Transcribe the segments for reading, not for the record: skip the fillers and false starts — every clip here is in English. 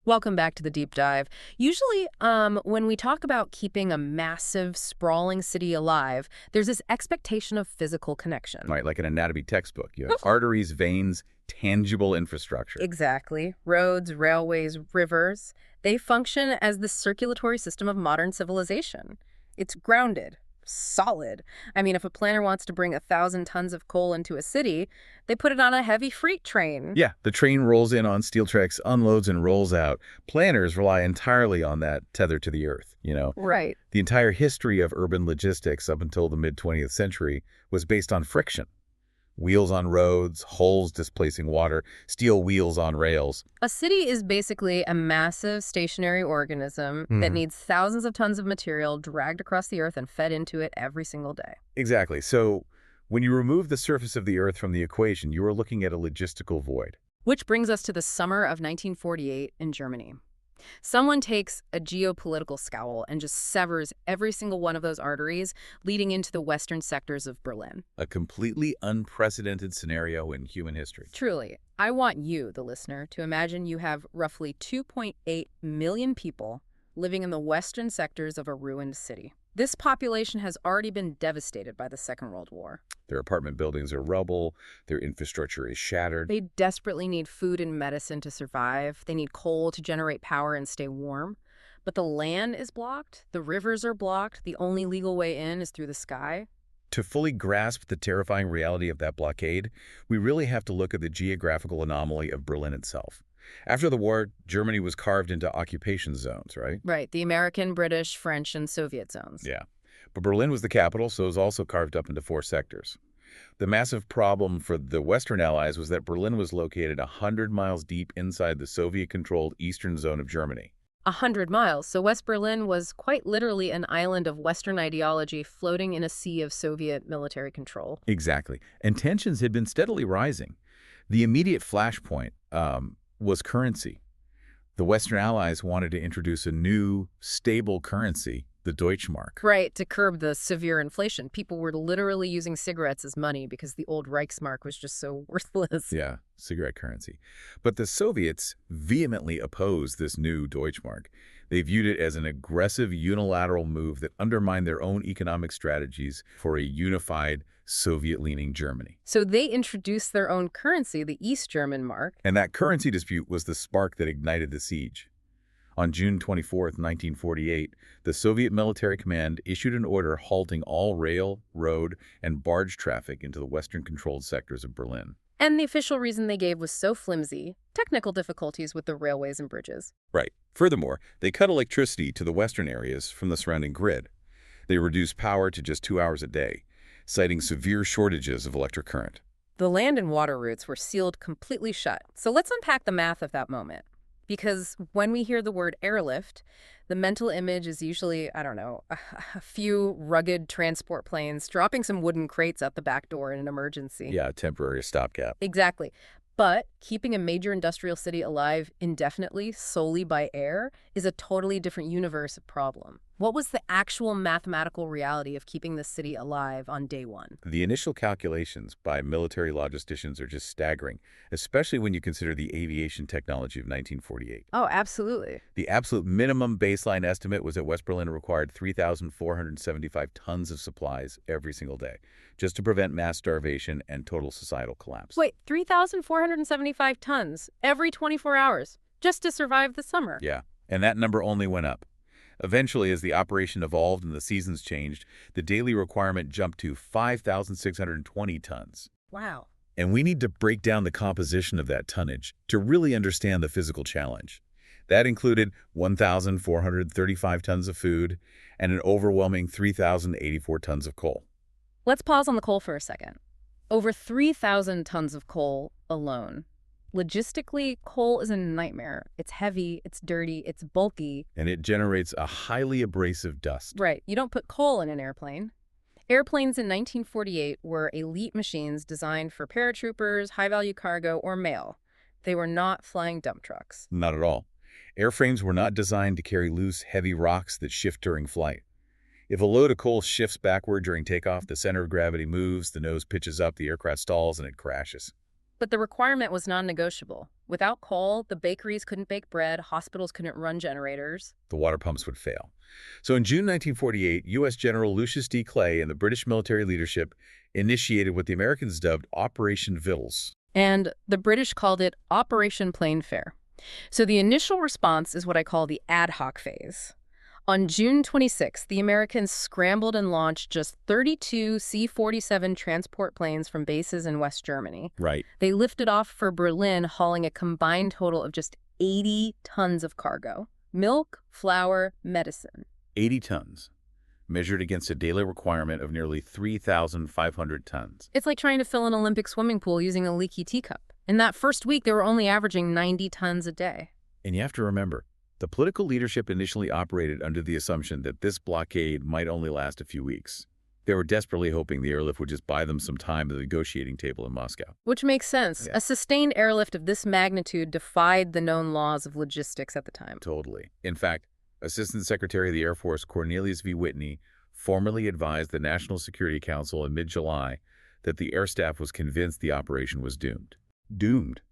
Welcome back to the deep dive. Usually, when we talk about keeping a massive, sprawling city alive, there's this expectation of physical connection. Right, like an anatomy textbook. You have Mhm. arteries, veins, tangible infrastructure. Exactly. Roads, railways, rivers, they function as the circulatory system of modern civilization. It's grounded, solid. I mean, if a planner wants to bring 1,000 tons of coal into a city, they put it on a heavy freight train. Yeah, the train rolls in on steel tracks, unloads, and rolls out. Planners rely entirely on that tether to the earth. Right. The entire history of urban logistics up until the mid-20th century was based on friction. Wheels on roads, holes displacing water, steel wheels on rails. A city is basically a massive stationary organism that needs thousands of tons of material dragged across the earth and fed into it every single day. Exactly. So when you remove the surface of the Earth from the equation, you are looking at a logistical void. Which brings us to the summer of 1948 in Germany. Someone takes a geopolitical scowl and just severs every single one of those arteries leading into the western sectors of Berlin. A completely unprecedented scenario in human history. Truly, I want you, the listener, to imagine you have roughly 2.8 million people living in the western sectors of a ruined city. This population has already been devastated by the Second World War. Their apartment buildings are rubble, their infrastructure is shattered. They desperately need food and medicine to survive. They need coal to generate power and stay warm. But the land is blocked, the rivers are blocked, the only legal way in is through the sky. To fully grasp the terrifying reality of that blockade, we really have to look at the geographical anomaly of Berlin itself. After the war, Germany was carved into occupation zones, right? Right, the American, British, French, and Soviet zones. Yeah. But Berlin was the capital, so it was also carved up into 4 sectors. The massive problem for the Western Allies was that Berlin was located 100 miles deep inside the Soviet-controlled eastern zone of Germany. 100 miles, so West Berlin was quite literally an island of Western ideology floating in a sea of Soviet military control. Exactly. And tensions had been steadily rising. The immediate flashpoint was currency. The Western Allies wanted to introduce a new, stable currency, the Deutschmark. Right, to curb the severe inflation. People were literally using cigarettes as money because the old Reichsmark was just so worthless. Yeah, cigarette currency. But the Soviets vehemently opposed this new Deutschmark. They viewed it as an aggressive unilateral move that undermined their own economic strategies for a unified Soviet-leaning Germany. So they introduced their own currency, the East German mark. And that currency dispute was the spark that ignited the siege. On June 24, 1948, the Soviet military command issued an order halting all rail, road, and barge traffic into the western-controlled sectors of Berlin. And the official reason they gave was so flimsy, technical difficulties with the railways and bridges. Right. Furthermore, they cut electricity to the western areas from the surrounding grid. They reduced power to just 2 hours a day, citing severe shortages of electric current. The land and water routes were sealed completely shut. So let's unpack the math of that moment. Because when we hear the word airlift, the mental image is usually, I don't know, a few rugged transport planes dropping some wooden crates out the back door in an emergency. Yeah, a temporary stopgap. Exactly. But keeping a major industrial city alive indefinitely, solely by air, is a totally different universe of problem. What was the actual mathematical reality of keeping the city alive on day one? The initial calculations by military logisticians are just staggering, especially when you consider the aviation technology of 1948. Oh, absolutely. The absolute minimum baseline estimate was that West Berlin required 3,475 tons of supplies every single day, just to prevent mass starvation and total societal collapse. Wait, 3,475 tons every 24 hours just to survive the summer? Yeah, and that number only went up. Eventually, as the operation evolved and the seasons changed, the daily requirement jumped to 5,620 tons. Wow. And we need to break down the composition of that tonnage to really understand the physical challenge. That included 1,435 tons of food and an overwhelming 3,084 tons of coal. Let's pause on the coal for a second. Over 3,000 tons of coal alone. Logistically, coal is a nightmare. It's heavy, it's dirty, it's bulky. And it generates a highly abrasive dust. Right, you don't put coal in an airplane. Airplanes in 1948 were elite machines designed for paratroopers, high-value cargo, or mail. They were not flying dump trucks. Not at all. Airframes were not designed to carry loose, heavy rocks that shift during flight. If a load of coal shifts backward during takeoff, the center of gravity moves, the nose pitches up, the aircraft stalls, and it crashes. But the requirement was non-negotiable. Without coal, the bakeries couldn't bake bread, hospitals couldn't run generators. The water pumps would fail. So in June 1948, U.S. General Lucius D. Clay and the British military leadership initiated what the Americans dubbed Operation Vittles. And the British called it Operation Plain Fare. So the initial response is what I call the ad hoc phase. On June 26, the Americans scrambled and launched just 32 C-47 transport planes from bases in West Germany. Right. They lifted off for Berlin, hauling a combined total of just 80 tons of cargo. Milk, flour, medicine. 80 tons, measured against a daily requirement of nearly 3,500 tons. It's like trying to fill an Olympic swimming pool using a leaky teacup. In that first week, they were only averaging 90 tons a day. And you have to remember, the political leadership initially operated under the assumption that this blockade might only last a few weeks. They were desperately hoping the airlift would just buy them some time at the negotiating table in Moscow. Which makes sense. Yeah. A sustained airlift of this magnitude defied the known laws of logistics at the time. Totally. In fact, Assistant Secretary of the Air Force Cornelius V. Whitney formally advised the National Security Council in mid-July that the air staff was convinced the operation was doomed. Doomed.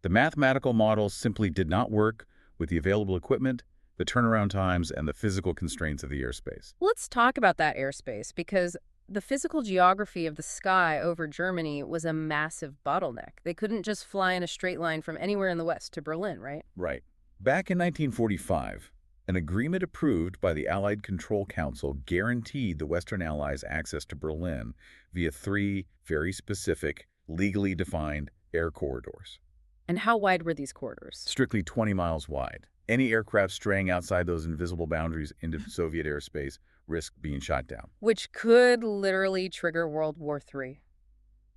The mathematical models simply did not work with the available equipment, the turnaround times, and the physical constraints of the airspace. Let's talk about that airspace, because the physical geography of the sky over Germany was a massive bottleneck. They couldn't just fly in a straight line from anywhere in the west to Berlin, right? Right. Back in 1945, an agreement approved by the Allied Control Council guaranteed the Western Allies access to Berlin via 3 very specific, legally defined air corridors. And how wide were these corridors? Strictly 20 miles wide. Any aircraft straying outside those invisible boundaries into Soviet airspace risked being shot down. Which could literally trigger World War III.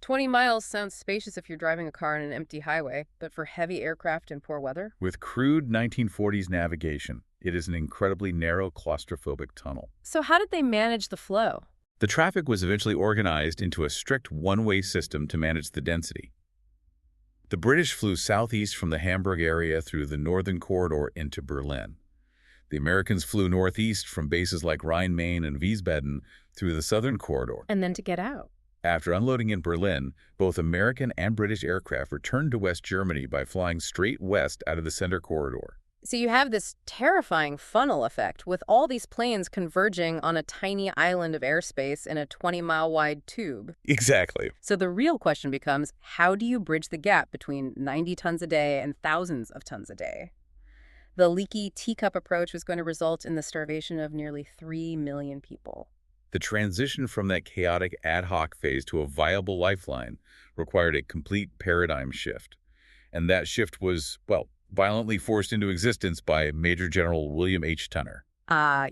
20 miles sounds spacious if you're driving a car on an empty highway, but for heavy aircraft in poor weather? With crude 1940s navigation, it is an incredibly narrow, claustrophobic tunnel. So how did they manage the flow? The traffic was eventually organized into a strict one-way system to manage the density. The British flew southeast from the Hamburg area through the northern corridor into Berlin. The Americans flew northeast from bases like Rhein-Main and Wiesbaden through the southern corridor. And then to get out. After unloading in Berlin, both American and British aircraft returned to West Germany by flying straight west out of the center corridor. So you have this terrifying funnel effect with all these planes converging on a tiny island of airspace in a 20-mile wide tube. Exactly. So the real question becomes, how do you bridge the gap between 90 tons a day and thousands of tons a day? The leaky teacup approach was going to result in the starvation of nearly 3 million people. The transition from that chaotic ad hoc phase to a viable lifeline required a complete paradigm shift. And that shift was, well, violently forced into existence by Major General William H. Tunner.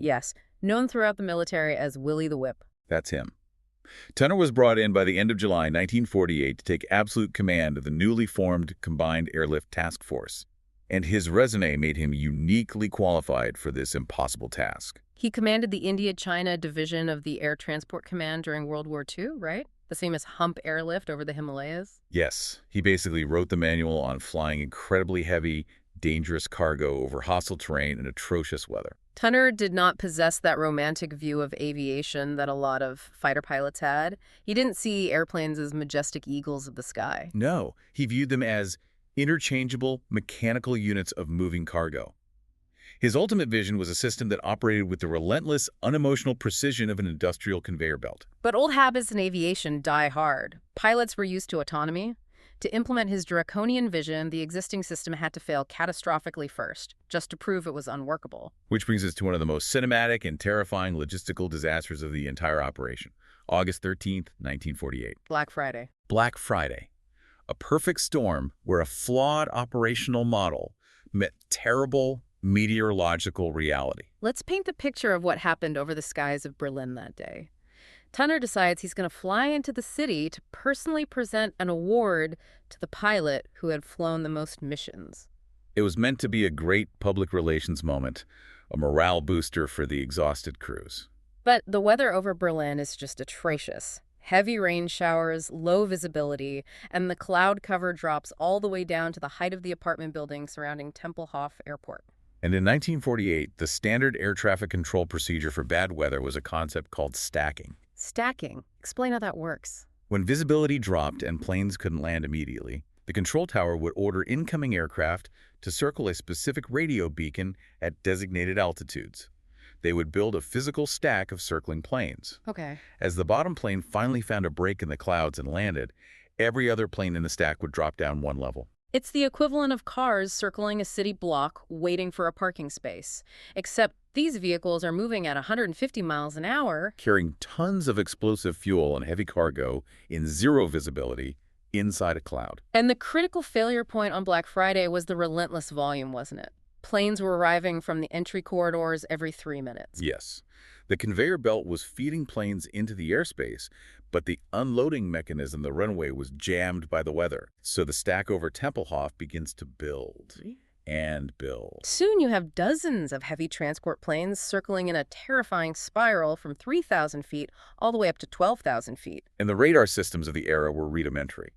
Yes, known throughout the military as Willie the Whip. That's him. Tunner was brought in by the end of July 1948 to take absolute command of the newly formed Combined Airlift Task Force. And his resume made him uniquely qualified for this impossible task. He commanded the India-China Division of the Air Transport Command during World War II, right? The same as hump airlift over the Himalayas? Yes, he basically wrote the manual on flying incredibly heavy, dangerous cargo over hostile terrain and atrocious weather. Tunner did not possess that romantic view of aviation that a lot of fighter pilots had. He didn't see airplanes as majestic eagles of the sky. No, he viewed them as interchangeable mechanical units of moving cargo. His ultimate vision was a system that operated with the relentless, unemotional precision of an industrial conveyor belt. But old habits in aviation die hard. Pilots were used to autonomy. To implement his draconian vision, the existing system had to fail catastrophically first, just to prove it was unworkable. Which brings us to one of the most cinematic and terrifying logistical disasters of the entire operation. August 13th, 1948. Black Friday. Black Friday. A perfect storm where a flawed operational model met terrible meteorological reality. Let's paint the picture of what happened over the skies of Berlin that day. Tunner decides he's going to fly into the city to personally present an award to the pilot who had flown the most missions. It was meant to be a great public relations moment, a morale booster for the exhausted crews. But the weather over Berlin is just atrocious. Heavy rain showers, low visibility, and the cloud cover drops all the way down to the height of the apartment building surrounding Tempelhof Airport. And in 1948, the standard air traffic control procedure for bad weather was a concept called stacking. Stacking. Explain how that works. When visibility dropped and planes couldn't land immediately, the control tower would order incoming aircraft to circle a specific radio beacon at designated altitudes. They would build a physical stack of circling planes. Okay. As the bottom plane finally found a break in the clouds and landed, every other plane in the stack would drop down one level. It's the equivalent of cars circling a city block waiting for a parking space, except these vehicles are moving at 150 miles an hour. Carrying tons of explosive fuel and heavy cargo in zero visibility inside a cloud. And the critical failure point on Black Friday was the relentless volume, wasn't it? Planes were arriving from the entry corridors every 3 minutes. Yes. The conveyor belt was feeding planes into the airspace, but the unloading mechanism, the runway, was jammed by the weather. So the stack over Tempelhof begins to build and build. Soon you have dozens of heavy transport planes circling in a terrifying spiral from 3,000 feet all the way up to 12,000 feet. And the radar systems of the era were rudimentary.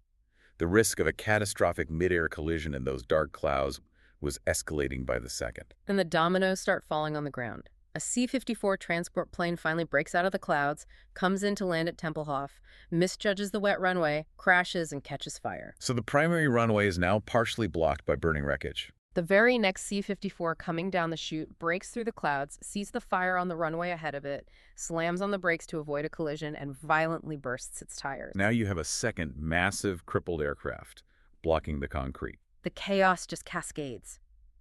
The risk of a catastrophic mid-air collision in those dark clouds was escalating by the second. And the dominoes start falling on the ground. A C-54 transport plane finally breaks out of the clouds, comes in to land at Tempelhof, misjudges the wet runway, crashes, and catches fire. So the primary runway is now partially blocked by burning wreckage. The very next C-54 coming down the chute breaks through the clouds, sees the fire on the runway ahead of it, slams on the brakes to avoid a collision, and violently bursts its tires. Now you have a second massive crippled aircraft blocking the concrete. The chaos just cascades.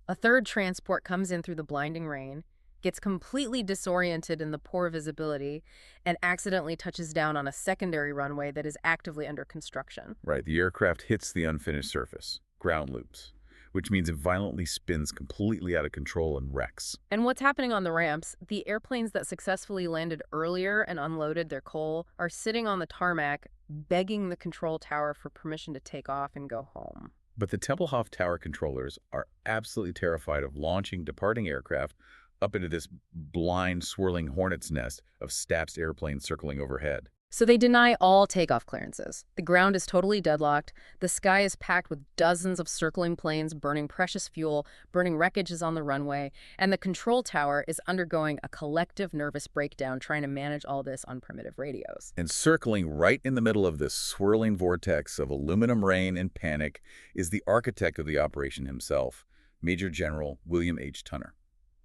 A third transport comes in through the blinding rain, gets completely disoriented in the poor visibility, and accidentally touches down on a secondary runway that is actively under construction. Right, the aircraft hits the unfinished surface, ground loops, which means it violently spins completely out of control and wrecks. And what's happening on the ramps? The airplanes that successfully landed earlier and unloaded their coal are sitting on the tarmac, begging the control tower for permission to take off and go home. But the Tempelhof Tower controllers are absolutely terrified of launching departing aircraft up into this blind, swirling hornet's nest of Stapp's airplanes circling overhead. So they deny all takeoff clearances. The ground is totally deadlocked. The sky is packed with dozens of circling planes burning precious fuel, burning wreckages on the runway, and the control tower is undergoing a collective nervous breakdown trying to manage all this on primitive radios. And circling right in the middle of this swirling vortex of aluminum rain and panic is the architect of the operation himself, Major General William H. Tunner.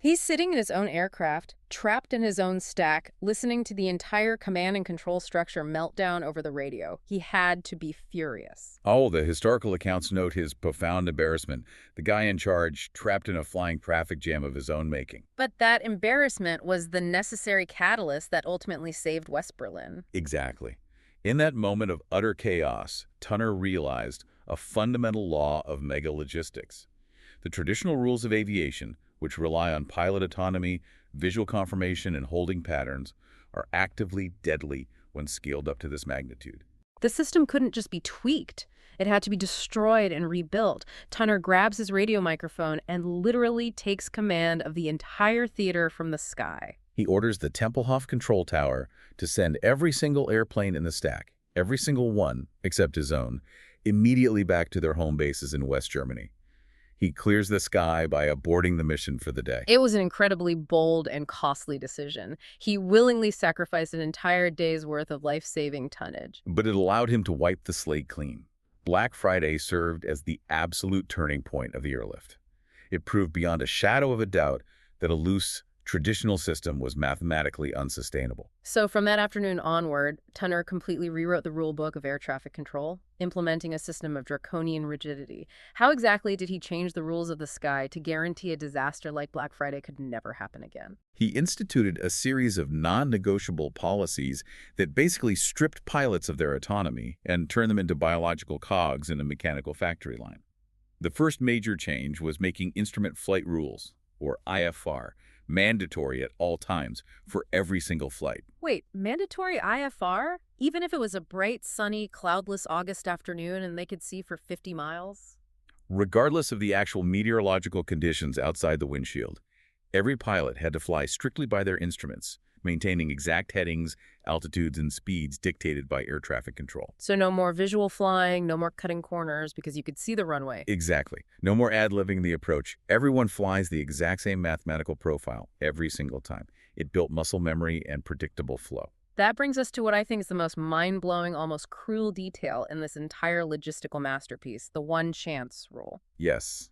He's sitting in his own aircraft, trapped in his own stack, listening to the entire command and control structure melt down over the radio. He had to be furious. All the historical accounts note his profound embarrassment, the guy in charge trapped in a flying traffic jam of his own making. But that embarrassment was the necessary catalyst that ultimately saved West Berlin. Exactly. In that moment of utter chaos, Tunner realized a fundamental law of megalogistics. The traditional rules of aviation, which rely on pilot autonomy, visual confirmation, and holding patterns, are actively deadly when scaled up to this magnitude. The system couldn't just be tweaked. It had to be destroyed and rebuilt. Tunner grabs his radio microphone and literally takes command of the entire theater from the sky. He orders the Tempelhof control tower to send every single airplane in the stack, every single one except his own, immediately back to their home bases in West Germany. He clears the sky by aborting the mission for the day. It was an incredibly bold and costly decision. He willingly sacrificed an entire day's worth of life-saving tonnage. But it allowed him to wipe the slate clean. Black Friday served as the absolute turning point of the airlift. It proved beyond a shadow of a doubt that a loose, traditional system was mathematically unsustainable. So from that afternoon onward, Tunner completely rewrote the rule book of air traffic control, implementing a system of draconian rigidity. How exactly did he change the rules of the sky to guarantee a disaster like Black Friday could never happen again? He instituted a series of non-negotiable policies that basically stripped pilots of their autonomy and turned them into biological cogs in a mechanical factory line. The first major change was making instrument flight rules, or IFR, mandatory at all times for every single flight. Wait, mandatory IFR? Even if it was a bright, sunny, cloudless August afternoon and they could see for 50 miles? Regardless of the actual meteorological conditions outside the windshield, every pilot had to fly strictly by their instruments, maintaining exact headings, altitudes, and speeds dictated by air traffic control. So no more visual flying, no more cutting corners because you could see the runway. Exactly. No more ad-libbing the approach. Everyone flies the exact same mathematical profile every single time. It built muscle memory and predictable flow. That brings us to what I think is the most mind-blowing, almost cruel detail in this entire logistical masterpiece, the one chance rule. Yes.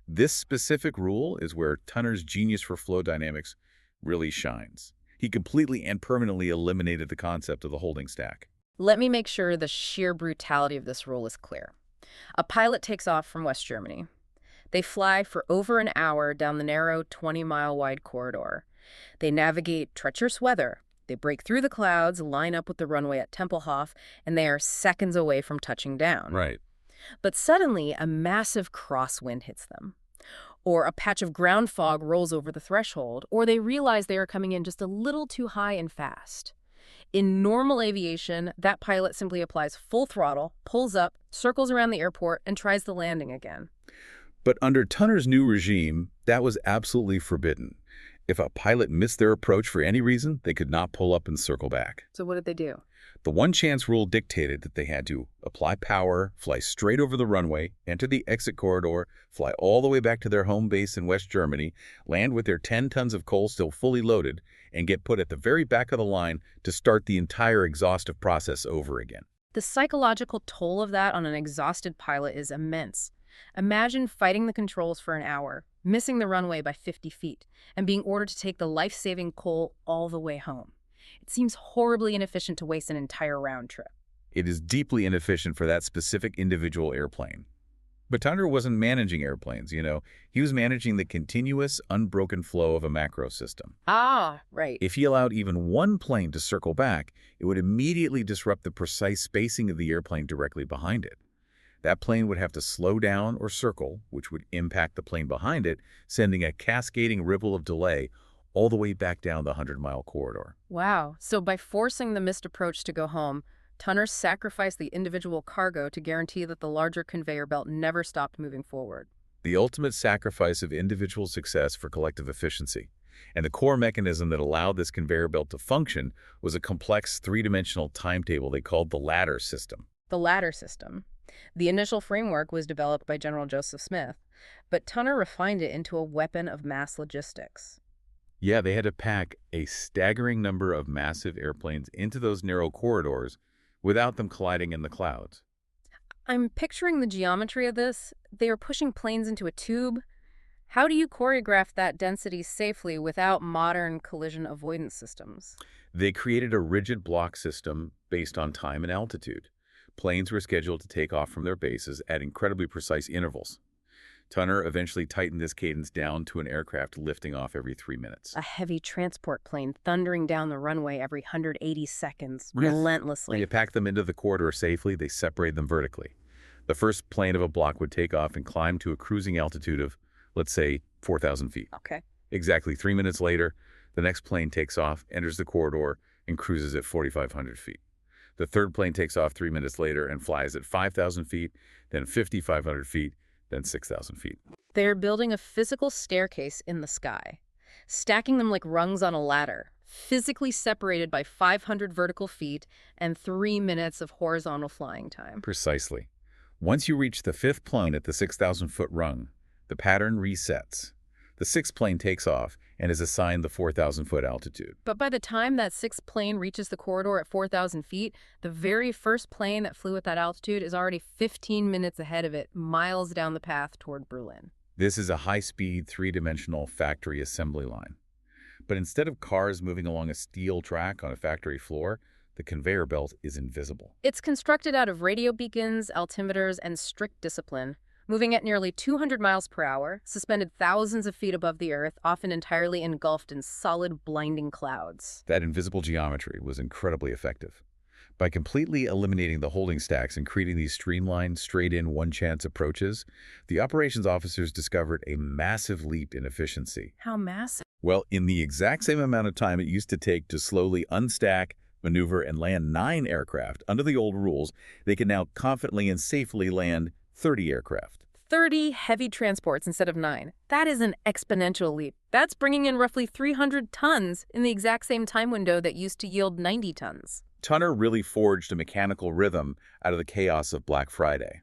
This specific rule is where Tunner's genius for flow dynamics really shines. He completely and permanently eliminated the concept of the holding stack. Let me make sure the sheer brutality of this rule is clear. A pilot takes off from West Germany. They fly for over an hour down the narrow 20-mile-wide corridor. They navigate treacherous weather. They break through the clouds, line up with the runway at Tempelhof, and they are seconds away from touching down. Right. But suddenly, a massive crosswind hits them. Or a patch of ground fog rolls over the threshold, or they realize they are coming in just a little too high and fast. In normal aviation, that pilot simply applies full throttle, pulls up, circles around the airport, and tries the landing again. But under Tunner's new regime, that was absolutely forbidden. If a pilot missed their approach for any reason, they could not pull up and circle back. So what did they do? The one-chance rule dictated that they had to apply power, fly straight over the runway, enter the exit corridor, fly all the way back to their home base in West Germany, land with their 10 tons of coal still fully loaded, and get put at the very back of the line to start the entire exhaustive process over again. The psychological toll of that on an exhausted pilot is immense. Imagine fighting the controls for an hour, missing the runway by 50 feet, and being ordered to take the life-saving coal all the way home. It seems horribly inefficient to waste an entire round trip. It is deeply inefficient for that specific individual airplane. But Tunner wasn't managing airplanes, He was managing the continuous, unbroken flow of a macro system. Ah, right. If he allowed even one plane to circle back, it would immediately disrupt the precise spacing of the airplane directly behind it. That plane would have to slow down or circle, which would impact the plane behind it, sending a cascading ripple of delay all the way back down the 100-mile corridor. Wow. So by forcing the missed approach to go home, Tunner sacrificed the individual cargo to guarantee that the larger conveyor belt never stopped moving forward. The ultimate sacrifice of individual success for collective efficiency. And the core mechanism that allowed this conveyor belt to function was a complex three-dimensional timetable they called the ladder system. The ladder system. The initial framework was developed by General Joseph Smith, but Tunner refined it into a weapon of mass logistics. Yeah, they had to pack a staggering number of massive airplanes into those narrow corridors without them colliding in the clouds. I'm picturing the geometry of this. They are pushing planes into a tube. How do you choreograph that density safely without modern collision avoidance systems? They created a rigid block system based on time and altitude. Planes were scheduled to take off from their bases at incredibly precise intervals. Tunner eventually tightened this cadence down to an aircraft lifting off every 3 minutes. A heavy transport plane thundering down the runway every 180 seconds, relentlessly. When you pack them into the corridor safely, they separate them vertically. The first plane of a block would take off and climb to a cruising altitude of, let's say, 4,000 feet. Okay. Exactly 3 minutes later, the next plane takes off, enters the corridor, and cruises at 4,500 feet. The third plane takes off 3 minutes later and flies at 5,000 feet, then 5,500 feet, then 6,000 feet. They're building a physical staircase in the sky, stacking them like rungs on a ladder, physically separated by 500 vertical feet and 3 minutes of horizontal flying time. Precisely. Once you reach the fifth plane at the 6,000-foot rung, the pattern resets. The sixth plane takes off and is assigned the 4,000-foot altitude. But by the time that sixth plane reaches the corridor at 4,000 feet, the very first plane that flew at that altitude is already 15 minutes ahead of it, miles down the path toward Berlin. This is a high-speed, three-dimensional factory assembly line. But instead of cars moving along a steel track on a factory floor, the conveyor belt is invisible. It's constructed out of radio beacons, altimeters, and strict discipline, moving at nearly 200 miles per hour, suspended thousands of feet above the earth, often entirely engulfed in solid, blinding clouds. That invisible geometry was incredibly effective. By completely eliminating the holding stacks and creating these streamlined, straight-in, one-chance approaches, the operations officers discovered a massive leap in efficiency. How massive? Well, in the exact same amount of time it used to take to slowly unstack, maneuver, and land 9 aircraft under the old rules, they can now confidently and safely land 30 aircraft. 30 heavy transports instead of 9. That is an exponential leap. That's bringing in roughly 300 tons in the exact same time window that used to yield 90 tons. Tunner really forged a mechanical rhythm out of the chaos of Black Friday.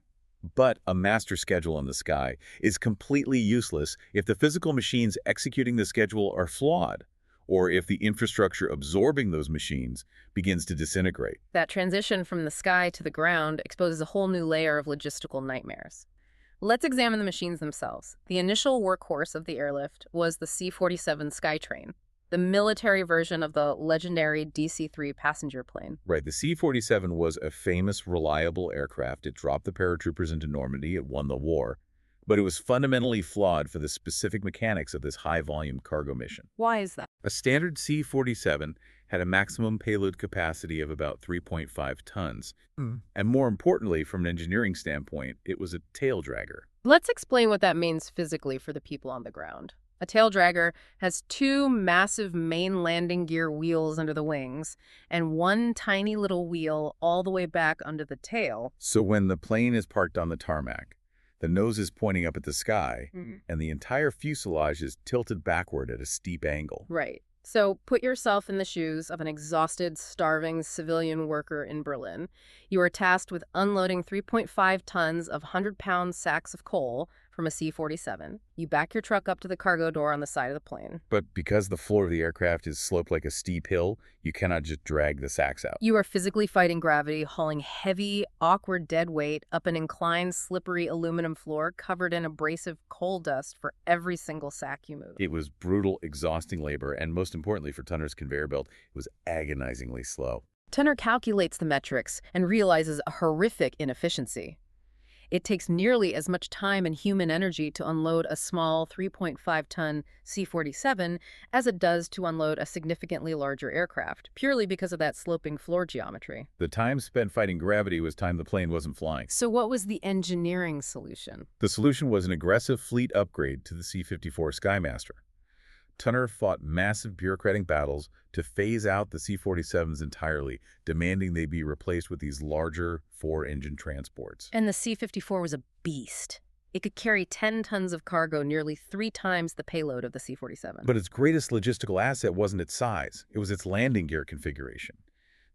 But a master schedule in the sky is completely useless if the physical machines executing the schedule are flawed, or if the infrastructure absorbing those machines begins to disintegrate. That transition from the sky to the ground exposes a whole new layer of logistical nightmares. Let's examine the machines themselves. The initial workhorse of the airlift was the C-47 Skytrain, the military version of the legendary DC-3 passenger plane. Right, the C-47 was a famous, reliable aircraft. It dropped the paratroopers into Normandy. It won the war. But it was fundamentally flawed for the specific mechanics of this high-volume cargo mission. Why is that? A standard C-47 had a maximum payload capacity of about 3.5 tons. And more importantly, from an engineering standpoint, it was a tail dragger. Let's explain what that means physically for the people on the ground. A tail dragger has two massive main landing gear wheels under the wings and one tiny little wheel all the way back under the tail. So when the plane is parked on the tarmac, the nose is pointing up at the sky, and the entire fuselage is tilted backward at a steep angle. Right. So put yourself in the shoes of an exhausted, starving civilian worker in Berlin. You are tasked with unloading 3.5 tons of 100-pound sacks of coal from a C-47. You back your truck up to the cargo door on the side of the plane. But because the floor of the aircraft is sloped like a steep hill, you cannot just drag the sacks out. You are physically fighting gravity, hauling heavy, awkward dead weight up an inclined, slippery aluminum floor covered in abrasive coal dust for every single sack you move. It was brutal, exhausting labor, and most importantly for Tunner's conveyor belt, it was agonizingly slow. Tunner calculates the metrics and realizes a horrific inefficiency. It takes nearly as much time and human energy to unload a small 3.5-ton C-47 as it does to unload a significantly larger aircraft, purely because of that sloping floor geometry. The time spent fighting gravity was time the plane wasn't flying. So what was the engineering solution? The solution was an aggressive fleet upgrade to the C-54 Skymaster. Tunner fought massive bureaucratic battles to phase out the C-47s entirely, demanding they be replaced with these larger four-engine transports. And the C-54 was a beast. It could carry 10 tons of cargo, nearly 3 times the payload of the C-47. But its greatest logistical asset wasn't its size. It was its landing gear configuration.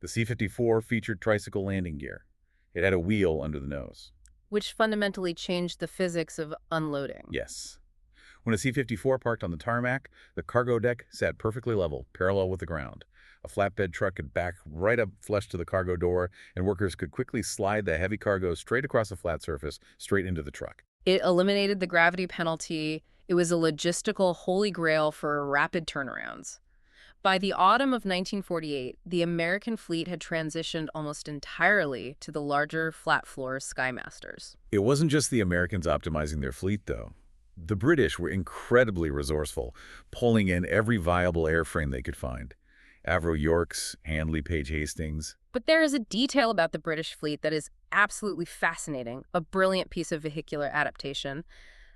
The C-54 featured tricycle landing gear. It had a wheel under the nose. Which fundamentally changed the physics of unloading. Yes. When a C-54 parked on the tarmac, the cargo deck sat perfectly level, parallel with the ground. A flatbed truck could back right up flush to the cargo door, and workers could quickly slide the heavy cargo straight across the flat surface, straight into the truck. It eliminated the gravity penalty. It was a logistical holy grail for rapid turnarounds. By the autumn of 1948, the American fleet had transitioned almost entirely to the larger flat-floor Skymasters. It wasn't just the Americans optimizing their fleet, though. The British were incredibly resourceful, pulling in every viable airframe they could find. Avro Yorks, Handley Page Hastings. But there is a detail about the British fleet that is absolutely fascinating, a brilliant piece of vehicular adaptation.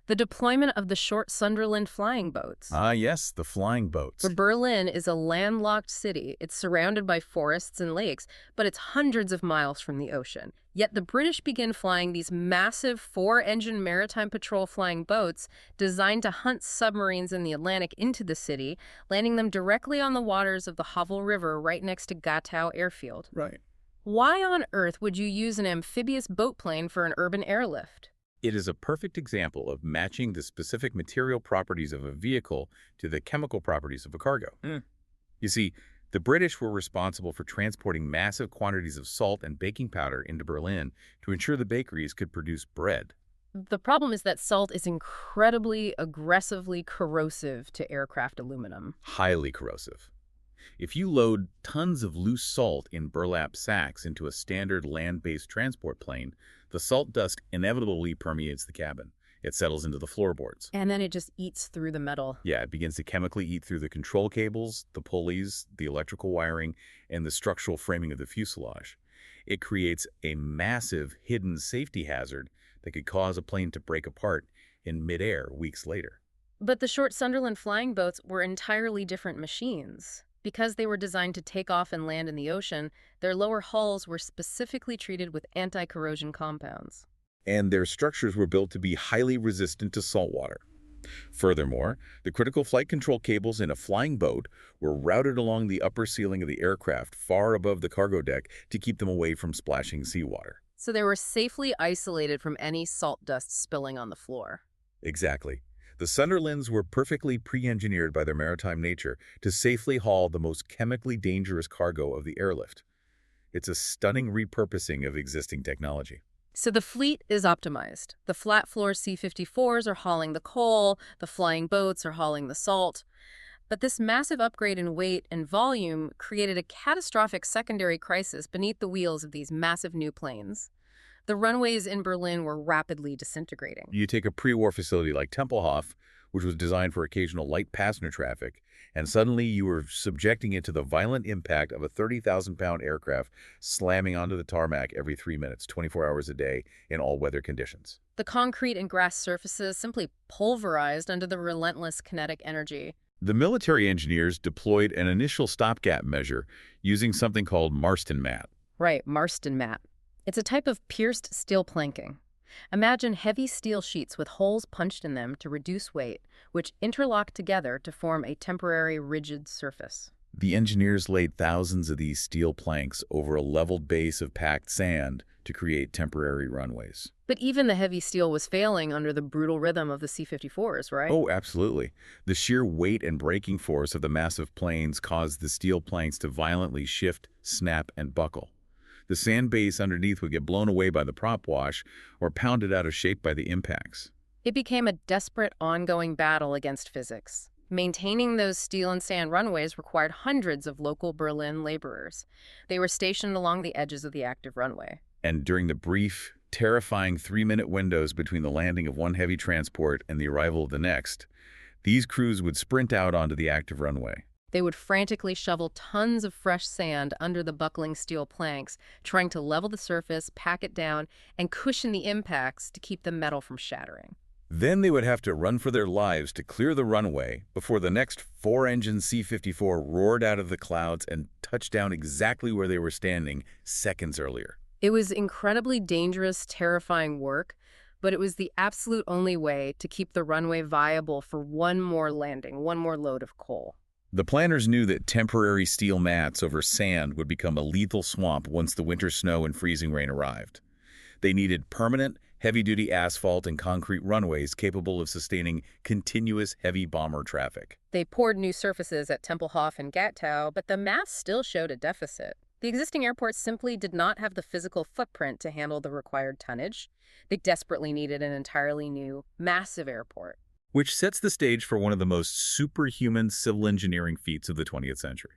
The deployment of the short Sunderland flying boats. Ah, yes, the flying boats. Berlin is a landlocked city. It's surrounded by forests and lakes, but it's hundreds of miles from the ocean. Yet the British begin flying these massive 4-engine maritime patrol flying boats designed to hunt submarines in the Atlantic into the city, landing them directly on the waters of the Havel River right next to Gatow Airfield. Right. Why on earth would you use an amphibious boat plane for an urban airlift? It is a perfect example of matching the specific material properties of a vehicle to the chemical properties of a cargo. You see, the British were responsible for transporting massive quantities of salt and baking powder into Berlin to ensure the bakeries could produce bread. The problem is that salt is incredibly aggressively corrosive to aircraft aluminum. Highly corrosive. If you load tons of loose salt in burlap sacks into a standard land-based transport plane, the salt dust inevitably permeates the cabin. It settles into the floorboards. And then it just eats through the metal. Yeah, it begins to chemically eat through the control cables, the pulleys, the electrical wiring, and the structural framing of the fuselage. It creates a massive hidden safety hazard that could cause a plane to break apart in midair weeks later. But the short Sunderland flying boats were entirely different machines. Because they were designed to take off and land in the ocean, their lower hulls were specifically treated with anti-corrosion compounds. And their structures were built to be highly resistant to salt water. Furthermore, the critical flight control cables in a flying boat were routed along the upper ceiling of the aircraft far above the cargo deck to keep them away from splashing seawater. So they were safely isolated from any salt dust spilling on the floor. Exactly. The Sunderlands were perfectly pre-engineered by their maritime nature to safely haul the most chemically dangerous cargo of the airlift. It's a stunning repurposing of existing technology. So the fleet is optimized. The flat-floor C-54s are hauling the coal, the flying boats are hauling the salt. But this massive upgrade in weight and volume created a catastrophic secondary crisis beneath the wheels of these massive new planes. The runways in Berlin were rapidly disintegrating. You take a pre-war facility like Tempelhof, which was designed for occasional light passenger traffic, and suddenly you were subjecting it to the violent impact of a 30,000-pound aircraft slamming onto the tarmac every 3 minutes, 24 hours a day, in all weather conditions. The concrete and grass surfaces simply pulverized under the relentless kinetic energy. The military engineers deployed an initial stopgap measure using something called Marston mat. Right, Marston mat. It's a type of pierced steel planking. Imagine heavy steel sheets with holes punched in them to reduce weight, which interlock together to form a temporary rigid surface. The engineers laid thousands of these steel planks over a leveled base of packed sand to create temporary runways. But even the heavy steel was failing under the brutal rhythm of the C-54s, right? Oh, absolutely. The sheer weight and braking force of the massive planes caused the steel planks to violently shift, snap, and buckle. The sand base underneath would get blown away by the prop wash or pounded out of shape by the impacts. It became a desperate, ongoing battle against physics. Maintaining those steel and sand runways required hundreds of local Berlin laborers. They were stationed along the edges of the active runway. And during the brief, terrifying 3-minute windows between the landing of one heavy transport and the arrival of the next, these crews would sprint out onto the active runway. They would frantically shovel tons of fresh sand under the buckling steel planks, trying to level the surface, pack it down, and cushion the impacts to keep the metal from shattering. Then they would have to run for their lives to clear the runway before the next 4-engine C-54 roared out of the clouds and touched down exactly where they were standing seconds earlier. It was incredibly dangerous, terrifying work, but it was the absolute only way to keep the runway viable for one more landing, one more load of coal. The planners knew that temporary steel mats over sand would become a lethal swamp once the winter snow and freezing rain arrived. They needed permanent, heavy-duty asphalt and concrete runways capable of sustaining continuous heavy bomber traffic. They poured new surfaces at Tempelhof and Gatow, but the math still showed a deficit. The existing airports simply did not have the physical footprint to handle the required tonnage. They desperately needed an entirely new, massive airport. Which sets the stage for one of the most superhuman civil engineering feats of the 20th century.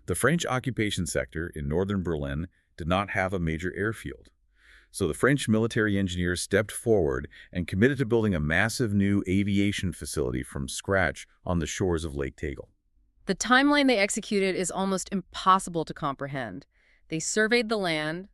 The French occupation sector in northern Berlin did not have a major airfield. So the French military engineers stepped forward and committed to building a massive new aviation facility from scratch on the shores of Lake Tegel. The timeline they executed is almost impossible to comprehend. They surveyed the land,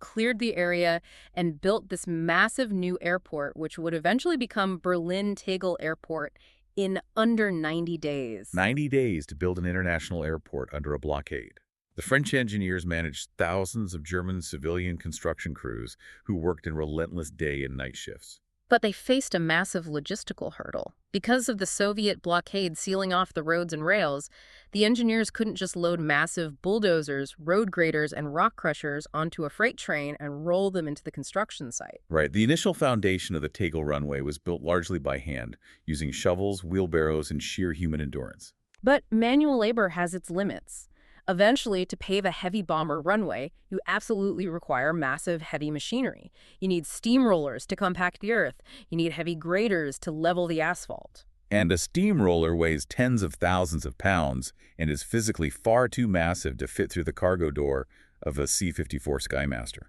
cleared the area, and built this massive new airport, which would eventually become Berlin Tegel Airport, in under 90 days. 90 days to build an international airport under a blockade. The French engineers managed thousands of German civilian construction crews who worked in relentless day and night shifts. But they faced a massive logistical hurdle. Because of the Soviet blockade sealing off the roads and rails, the engineers couldn't just load massive bulldozers, road graders, and rock crushers onto a freight train and roll them into the construction site. Right. The initial foundation of the Tegel runway was built largely by hand, using shovels, wheelbarrows, and sheer human endurance. But manual labor has its limits. Eventually, to pave a heavy bomber runway, you absolutely require massive heavy machinery. You need steamrollers to compact the earth. You need heavy graders to level the asphalt. And a steamroller weighs tens of thousands of pounds and is physically far too massive to fit through the cargo door of a C-54 Skymaster.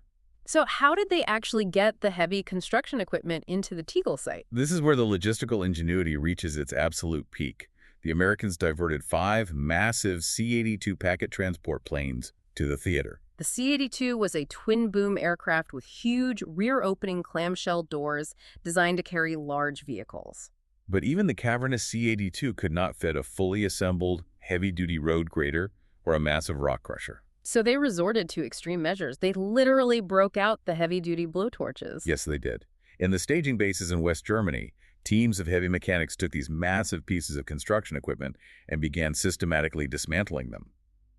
So how did they actually get the heavy construction equipment into the Tegel site? This is where the logistical ingenuity reaches its absolute peak. The Americans diverted 5 massive C-82 packet transport planes to the theater. The C-82 was a twin-boom aircraft with huge rear-opening clamshell doors designed to carry large vehicles. But even the cavernous C-82 could not fit a fully assembled, heavy-duty road grader or a massive rock crusher. So they resorted to extreme measures. They literally broke out the heavy-duty blowtorches. Yes, they did. In the staging bases in West Germany, teams of heavy mechanics took these massive pieces of construction equipment and began systematically dismantling them.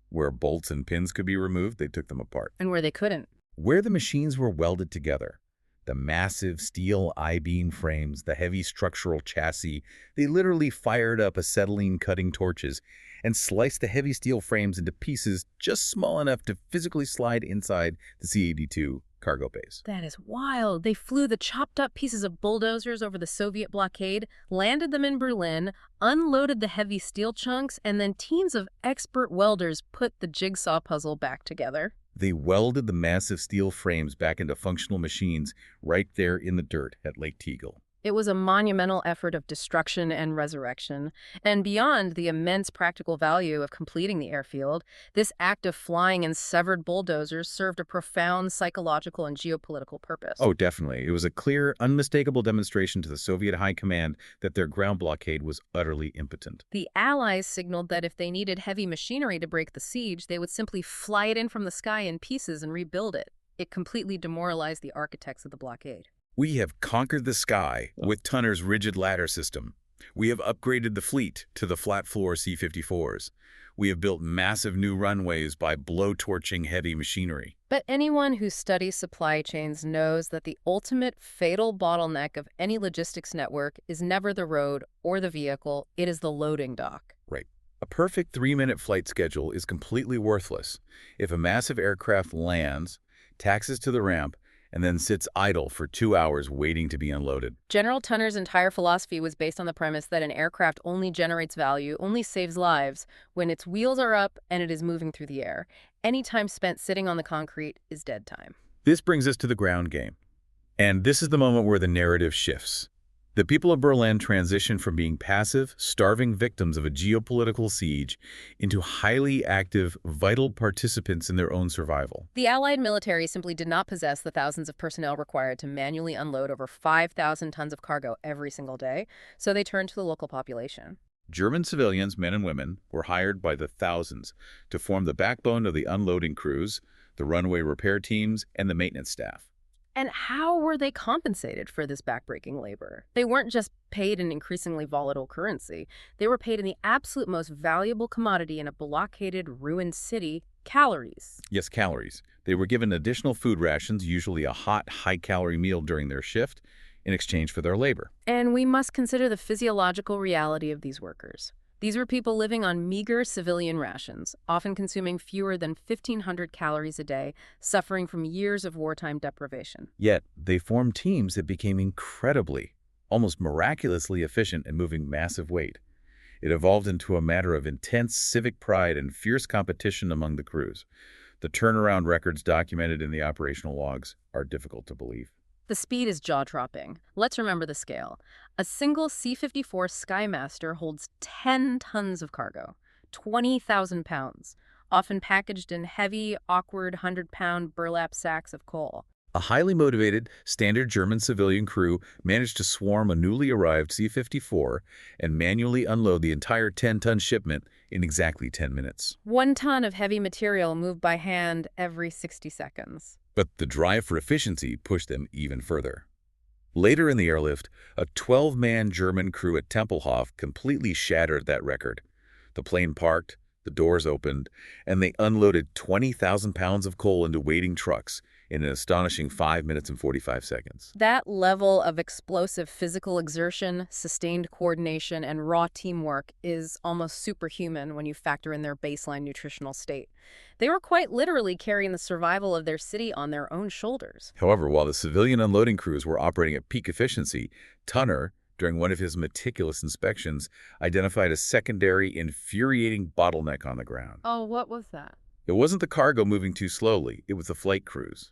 Where bolts and pins could be removed, they took them apart. And where they couldn't. Where the machines were welded together, The massive steel I-beam frames, the heavy structural chassis, they literally fired up acetylene cutting torches and sliced the heavy steel frames into pieces just small enough to physically slide inside the C-82 cargo base. That is wild. They flew the chopped up pieces of bulldozers over the Soviet blockade, landed them in Berlin, unloaded the heavy steel chunks, and then teams of expert welders put the jigsaw puzzle back together. They welded the massive steel frames back into functional machines right there in the dirt at Lake Tegel. It was a monumental effort of destruction and resurrection. And beyond the immense practical value of completing the airfield, this act of flying in severed bulldozers served a profound psychological and geopolitical purpose. Oh, definitely. It was a clear, unmistakable demonstration to the Soviet high command that their ground blockade was utterly impotent. The Allies signaled that if they needed heavy machinery to break the siege, they would simply fly it in from the sky in pieces and rebuild it. It completely demoralized the architects of the blockade. We have conquered the sky with Tunner's rigid ladder system. We have upgraded the fleet to the flat-floor C-54s. We have built massive new runways by blow-torching heavy machinery. But anyone who studies supply chains knows that the ultimate fatal bottleneck of any logistics network is never the road or the vehicle, it is the loading dock. Right. A perfect 3-minute flight schedule is completely worthless if a massive aircraft lands, taxis to the ramp, and then sits idle for 2 hours waiting to be unloaded. General Tunner's entire philosophy was based on the premise that an aircraft only generates value, only saves lives, when its wheels are up and it is moving through the air. Any time spent sitting on the concrete is dead time. This brings us to the ground game. And this is the moment where the narrative shifts. The people of Berlin transition from being passive, starving victims of a geopolitical siege into highly active, vital participants in their own survival. The Allied military simply did not possess the thousands of personnel required to manually unload over 5,000 tons of cargo every single day, so they turned to the local population. German civilians, men and women, were hired by the thousands to form the backbone of the unloading crews, the runway repair teams, and the maintenance staff. And how were they compensated for this backbreaking labor? They weren't just paid in increasingly volatile currency. They were paid in the absolute most valuable commodity in a blockaded, ruined city, calories. Yes, calories. They were given additional food rations, usually a hot, high-calorie meal during their shift, in exchange for their labor. And we must consider the physiological reality of these workers. These were people living on meager civilian rations, often consuming fewer than 1,500 calories a day, suffering from years of wartime deprivation. Yet, they formed teams that became incredibly, almost miraculously efficient in moving massive weight. It evolved into a matter of intense civic pride and fierce competition among the crews. The turnaround records documented in the operational logs are difficult to believe. The speed is jaw-dropping. Let's remember the scale. A single C-54 Skymaster holds 10 tons of cargo, 20,000 pounds, often packaged in heavy, awkward 100-pound burlap sacks of coal. A highly motivated, standard German civilian crew managed to swarm a newly arrived C-54 and manually unload the entire 10-ton shipment in exactly 10 minutes. 1 ton of heavy material moved by hand every 60 seconds. But the drive for efficiency pushed them even further. Later in the airlift, a 12-man German crew at Tempelhof completely shattered that record. The plane parked, the doors opened, and they unloaded 20,000 pounds of coal into waiting trucks in an astonishing 5 minutes and 45 seconds. That level of explosive physical exertion, sustained coordination, and raw teamwork is almost superhuman when you factor in their baseline nutritional state. They were quite literally carrying the survival of their city on their own shoulders. However, while the civilian unloading crews were operating at peak efficiency, Tunner, during one of his meticulous inspections, identified a secondary, infuriating bottleneck on the ground. Oh, what was that? It wasn't the cargo moving too slowly, it was the flight crews.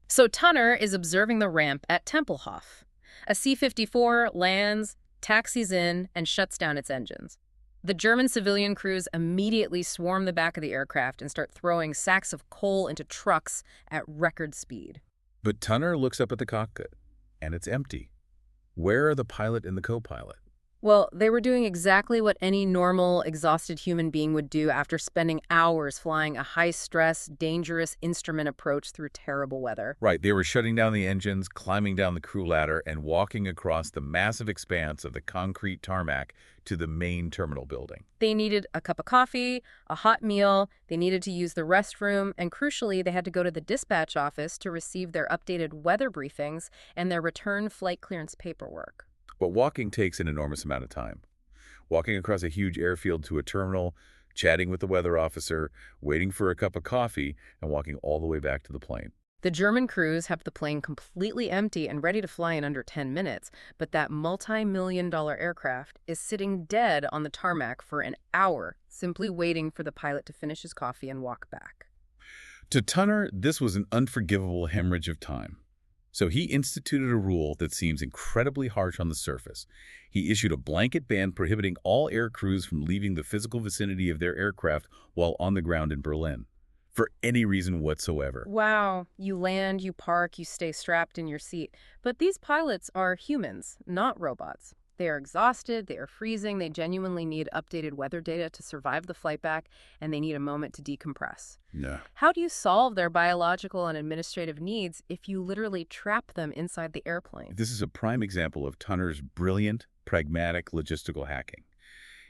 So Tunner is observing the ramp at Tempelhof. A C-54 lands, taxis in, and shuts down its engines. The German civilian crews immediately swarm the back of the aircraft and start throwing sacks of coal into trucks at record speed. But Tunner looks up at the cockpit, and it's empty. Where are the pilot and the co-pilot? Well, they were doing exactly what any normal, exhausted human being would do after spending hours flying a high-stress, dangerous instrument approach through terrible weather. Right, they were shutting down the engines, climbing down the crew ladder, and walking across the massive expanse of the concrete tarmac to the main terminal building. They needed a cup of coffee, a hot meal, they needed to use the restroom, and crucially, they had to go to the dispatch office to receive their updated weather briefings and their return flight clearance paperwork. But walking takes an enormous amount of time. Walking across a huge airfield to a terminal, chatting with the weather officer, waiting for a cup of coffee, and walking all the way back to the plane. The German crews have the plane completely empty and ready to fly in under 10 minutes, but that multi-million-dollar aircraft is sitting dead on the tarmac for an hour, simply waiting for the pilot to finish his coffee and walk back. To Tunner, this was an unforgivable hemorrhage of time. So he instituted a rule that seems incredibly harsh on the surface. He issued a blanket ban prohibiting all air crews from leaving the physical vicinity of their aircraft while on the ground in Berlin, for any reason whatsoever. Wow, you land, you park, you stay strapped in your seat. But these pilots are humans, not robots. They are exhausted, they are freezing, they genuinely need updated weather data to survive the flight back, and they need a moment to decompress. No. How do you solve their biological and administrative needs if you literally trap them inside the airplane? This is a prime example of Tunner's brilliant, pragmatic logistical hacking.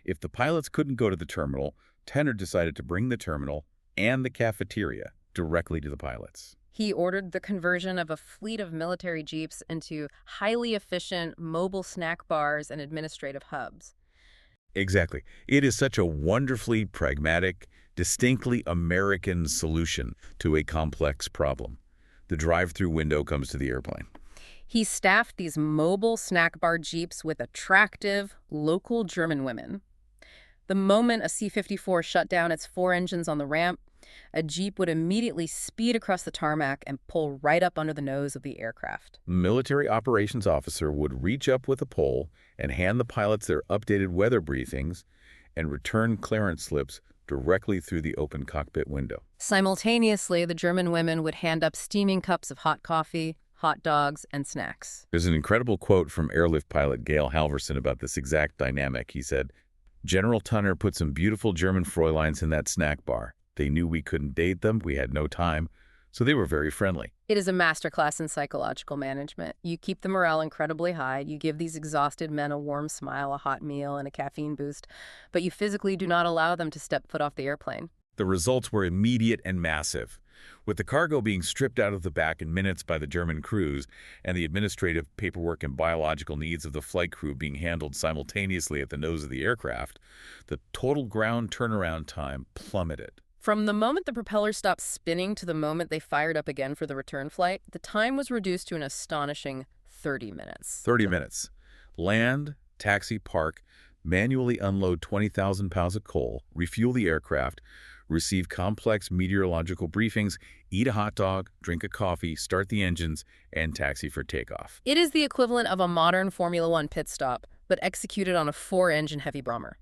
If the pilots couldn't go to the terminal, Tunner decided to bring the terminal and the cafeteria directly to the pilots. He ordered the conversion of a fleet of military jeeps into highly efficient mobile snack bars and administrative hubs. Exactly. It is such a wonderfully pragmatic, distinctly American solution to a complex problem. The drive-through window comes to the airplane. He staffed these mobile snack bar jeeps with attractive, local German women. The moment a C-54 shut down its 4 engines on the ramp, a jeep would immediately speed across the tarmac and pull right up under the nose of the aircraft. Military operations officer would reach up with a pole and hand the pilots their updated weather briefings and return clearance slips directly through the open cockpit window. Simultaneously, the German women would hand up steaming cups of hot coffee, hot dogs, and snacks. There's an incredible quote from airlift pilot Gail Halverson about this exact dynamic. He said, "General Tunner put some beautiful German Fräuleins in that snack bar. They knew we couldn't date them, we had no time, so they were very friendly." It is a masterclass in psychological management. You keep the morale incredibly high, you give these exhausted men a warm smile, a hot meal, and a caffeine boost, but you physically do not allow them to step foot off the airplane. The results were immediate and massive. With the cargo being stripped out of the back in minutes by the German crews and the administrative paperwork and biological needs of the flight crew being handled simultaneously at the nose of the aircraft, the total ground turnaround time plummeted. From the moment the propeller stopped spinning to the moment they fired up again for the return flight, the time was reduced to an astonishing 30 minutes. 30 minutes. Land, taxi, park, manually unload 20,000 pounds of coal, refuel the aircraft, receive complex meteorological briefings, eat a hot dog, drink a coffee, start the engines, and taxi for takeoff. It is the equivalent of a modern Formula One pit stop, but executed on a 4-engine heavy bomber.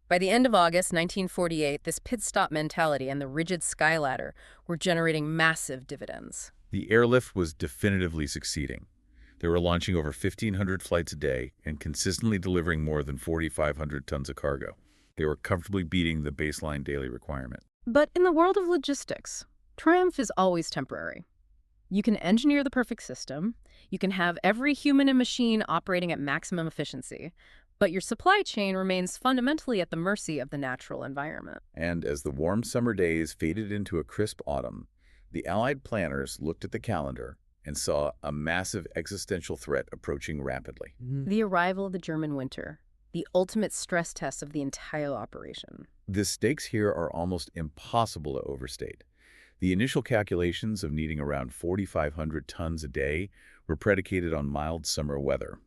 By the end of August 1948, this pit stop mentality and the rigid skyladder were generating massive dividends. The airlift was definitively succeeding. They were launching over 1,500 flights a day and consistently delivering more than 4,500 tons of cargo. They were comfortably beating the baseline daily requirement. But in the world of logistics, triumph is always temporary. You can engineer the perfect system, you can have every human and machine operating at maximum efficiency, but your supply chain remains fundamentally at the mercy of the natural environment. And as the warm summer days faded into a crisp autumn, the Allied planners looked at the calendar and saw a massive existential threat approaching rapidly. The arrival of the German winter, the ultimate stress test of the entire operation. The stakes here are almost impossible to overstate. The initial calculations of needing around 4,500 tons a day were predicated on mild summer weather.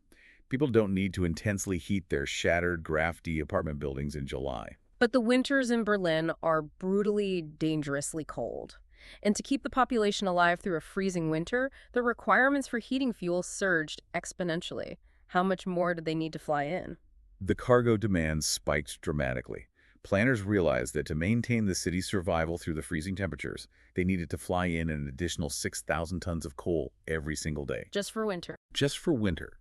People don't need to intensely heat their shattered Graph D apartment buildings in July. But the winters in Berlin are brutally, dangerously cold. And to keep the population alive through a freezing winter, the requirements for heating fuel surged exponentially. How much more did they need to fly in? The cargo demand spiked dramatically. Planners realized that to maintain the city's survival through the freezing temperatures, they needed to fly in an additional 6,000 tons of coal every single day. Just for winter. Just for winter.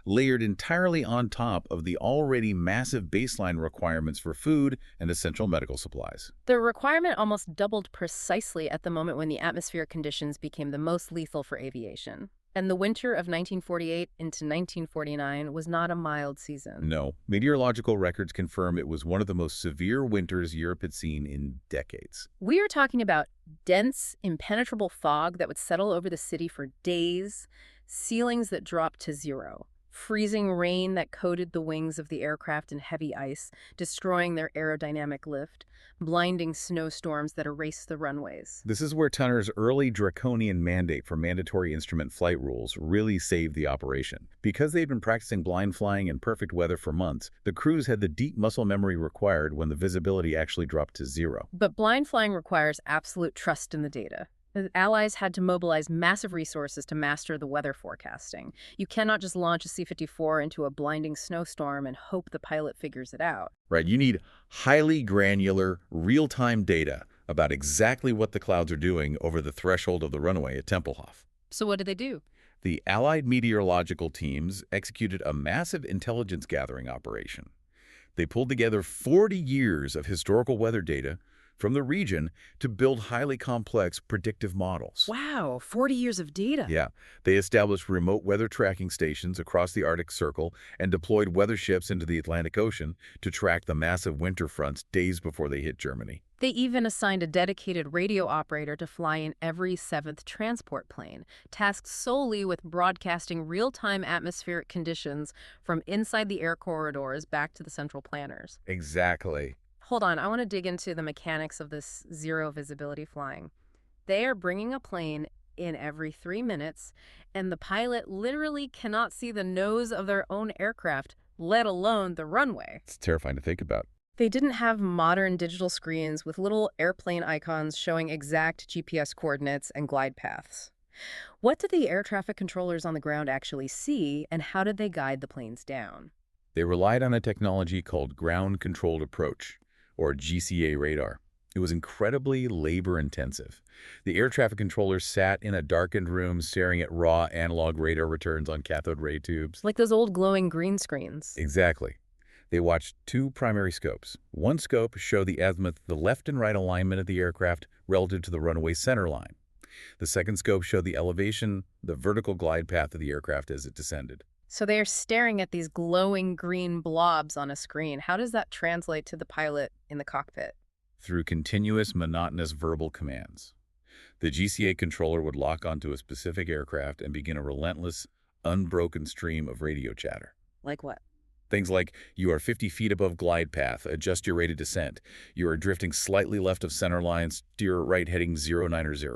layered entirely on top of the already massive baseline requirements for food and essential medical supplies. The requirement almost doubled precisely at the moment when the atmospheric conditions became the most lethal for aviation. And the winter of 1948 into 1949 was not a mild season. No, meteorological records confirm it was one of the most severe winters Europe had seen in decades. We are talking about dense, impenetrable fog that would settle over the city for days, ceilings that dropped to zero, freezing rain that coated the wings of the aircraft in heavy ice, destroying their aerodynamic lift, blinding snowstorms that erased the runways. This is where Tunner's early draconian mandate for mandatory instrument flight rules really saved the operation. Because they'd been practicing blind flying in perfect weather for months, the crews had the deep muscle memory required when the visibility actually dropped to zero. But blind flying requires absolute trust in the data. The Allies had to mobilize massive resources to master the weather forecasting. You cannot just launch a C-54 into a blinding snowstorm and hope the pilot figures it out. Right, you need highly granular, real-time data about exactly what the clouds are doing over the threshold of the runway at Tempelhof. So what did they do? The Allied meteorological teams executed a massive intelligence gathering operation. They pulled together 40 years of historical weather data from the region to build highly complex predictive models. Wow, 40 years of data. Yeah, they established remote weather tracking stations across the Arctic Circle and deployed weather ships into the Atlantic Ocean to track the massive winter fronts days before they hit Germany. They even assigned a dedicated radio operator to fly in every 7th transport plane, tasked solely with broadcasting real-time atmospheric conditions from inside the air corridors back to the central planners. Exactly. Hold on, I want to dig into the mechanics of this zero visibility flying. They are bringing a plane in every 3 minutes, and the pilot literally cannot see the nose of their own aircraft, let alone the runway. It's terrifying to think about. They didn't have modern digital screens with little airplane icons showing exact GPS coordinates and glide paths. What did the air traffic controllers on the ground actually see, and how did they guide the planes down? They relied on a technology called ground-controlled approach, or GCA radar. It was incredibly labor-intensive. The air traffic controllers sat in a darkened room staring at raw analog radar returns on cathode ray tubes. Like those old glowing green screens. Exactly. They watched two primary scopes. One scope showed the azimuth, the left and right alignment of the aircraft relative to the runway center line. The second scope showed the elevation, the vertical glide path of the aircraft as it descended. So they are staring at these glowing green blobs on a screen. How does that translate to the pilot in the cockpit? Through continuous, monotonous verbal commands. The GCA controller would lock onto a specific aircraft and begin a relentless, unbroken stream of radio chatter. Like what? Things like, you are 50 feet above glide path, adjust your rate of descent. You are drifting slightly left of center line, steer right heading 090.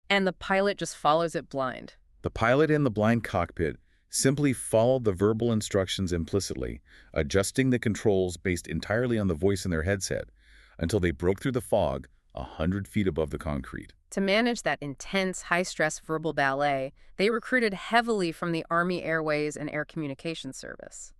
And the pilot just follows it blind. The pilot in the blind cockpit simply followed the verbal instructions implicitly, adjusting the controls based entirely on the voice in their headset, until they broke through the fog 100 feet above the concrete. To manage that intense, high-stress verbal ballet, they recruited heavily from the Army Airways and Air Communications Service.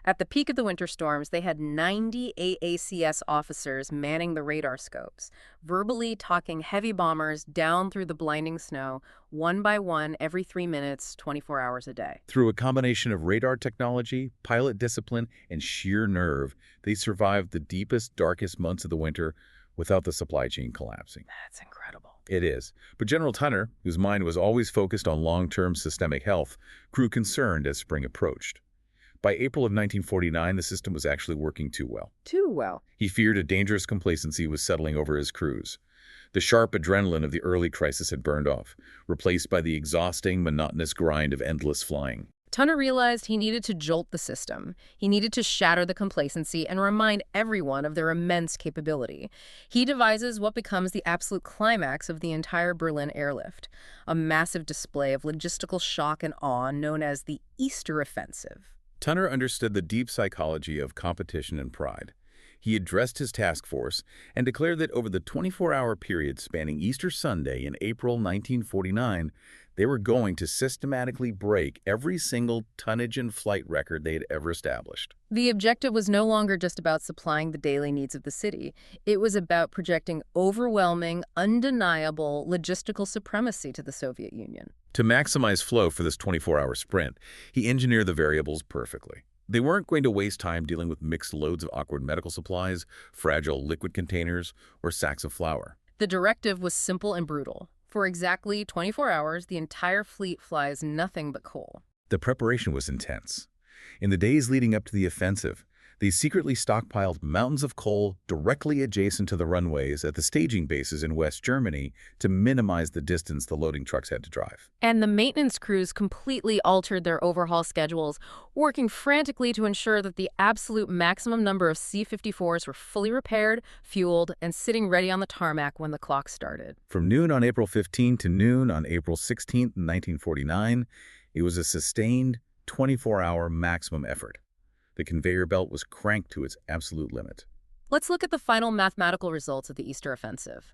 At the peak of the winter storms, they had 90 AACS officers manning the radar scopes, verbally talking heavy bombers down through the blinding snow, one by one, every 3 minutes, 24 hours a day. Through a combination of radar technology, pilot discipline, and sheer nerve, they survived the deepest, darkest months of the winter without the supply chain collapsing. That's incredible. It is. But General Tunner, whose mind was always focused on long-term systemic health, grew concerned as spring approached. By April of 1949, the system was actually working too well. Too well. He feared a dangerous complacency was settling over his crews. The sharp adrenaline of the early crisis had burned off, replaced by the exhausting, monotonous grind of endless flying. Tunner realized he needed to jolt the system. He needed to shatter the complacency and remind everyone of their immense capability. He devises what becomes the absolute climax of the entire Berlin Airlift, a massive display of logistical shock and awe known as the Easter Offensive. Tunner understood the deep psychology of competition and pride. He addressed his task force and declared that over the 24-hour period spanning Easter Sunday in April 1949, they were going to systematically break every single tonnage and flight record they had ever established. The objective was no longer just about supplying the daily needs of the city. It was about projecting overwhelming, undeniable logistical supremacy to the Soviet Union. To maximize flow for this 24-hour sprint, he engineered the variables perfectly. They weren't going to waste time dealing with mixed loads of awkward medical supplies, fragile liquid containers, or sacks of flour. The directive was simple and brutal. For exactly 24 hours, the entire fleet flies nothing but coal. The preparation was intense. In the days leading up to the offensive, they secretly stockpiled mountains of coal directly adjacent to the runways at the staging bases in West Germany to minimize the distance the loading trucks had to drive. And the maintenance crews completely altered their overhaul schedules, working frantically to ensure that the absolute maximum number of C-54s were fully repaired, fueled, and sitting ready on the tarmac when the clock started. From noon on April 15 to noon on April 16, 1949, it was a sustained 24-hour maximum effort. The conveyor belt was cranked to its absolute limit. Let's look at the final mathematical results of the Easter offensive.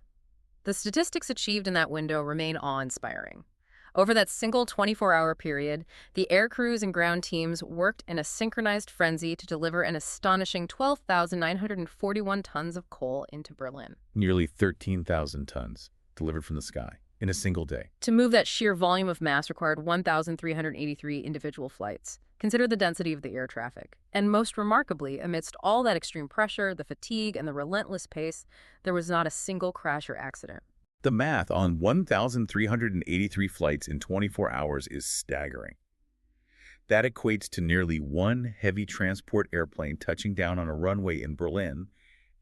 The statistics achieved in that window remain awe-inspiring. Over that single 24-hour period, the air crews and ground teams worked in a synchronized frenzy to deliver an astonishing 12,941 tons of coal into Berlin. Nearly 13,000 tons delivered from the sky in a single day. To move that sheer volume of mass required 1,383 individual flights. Consider the density of the air traffic. And most remarkably, amidst all that extreme pressure, the fatigue, and the relentless pace, there was not a single crash or accident. The math on 1,383 flights in 24 hours is staggering. That equates to nearly one heavy transport airplane touching down on a runway in Berlin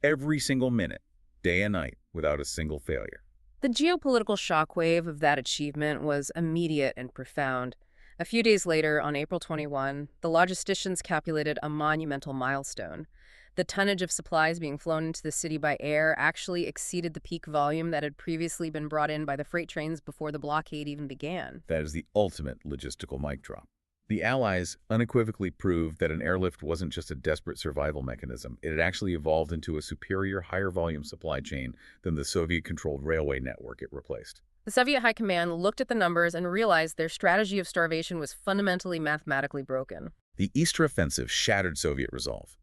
every single minute, day and night, without a single failure. The geopolitical shockwave of that achievement was immediate and profound. A few days later, on April 21, the logisticians calculated a monumental milestone. The tonnage of supplies being flown into the city by air actually exceeded the peak volume that had previously been brought in by the freight trains before the blockade even began. That is the ultimate logistical mic drop. The Allies unequivocally proved that an airlift wasn't just a desperate survival mechanism. It had actually evolved into a superior, higher-volume supply chain than the Soviet-controlled railway network it replaced. The Soviet High Command looked at the numbers and realized their strategy of starvation was fundamentally mathematically broken. The Easter offensive shattered Soviet resolve.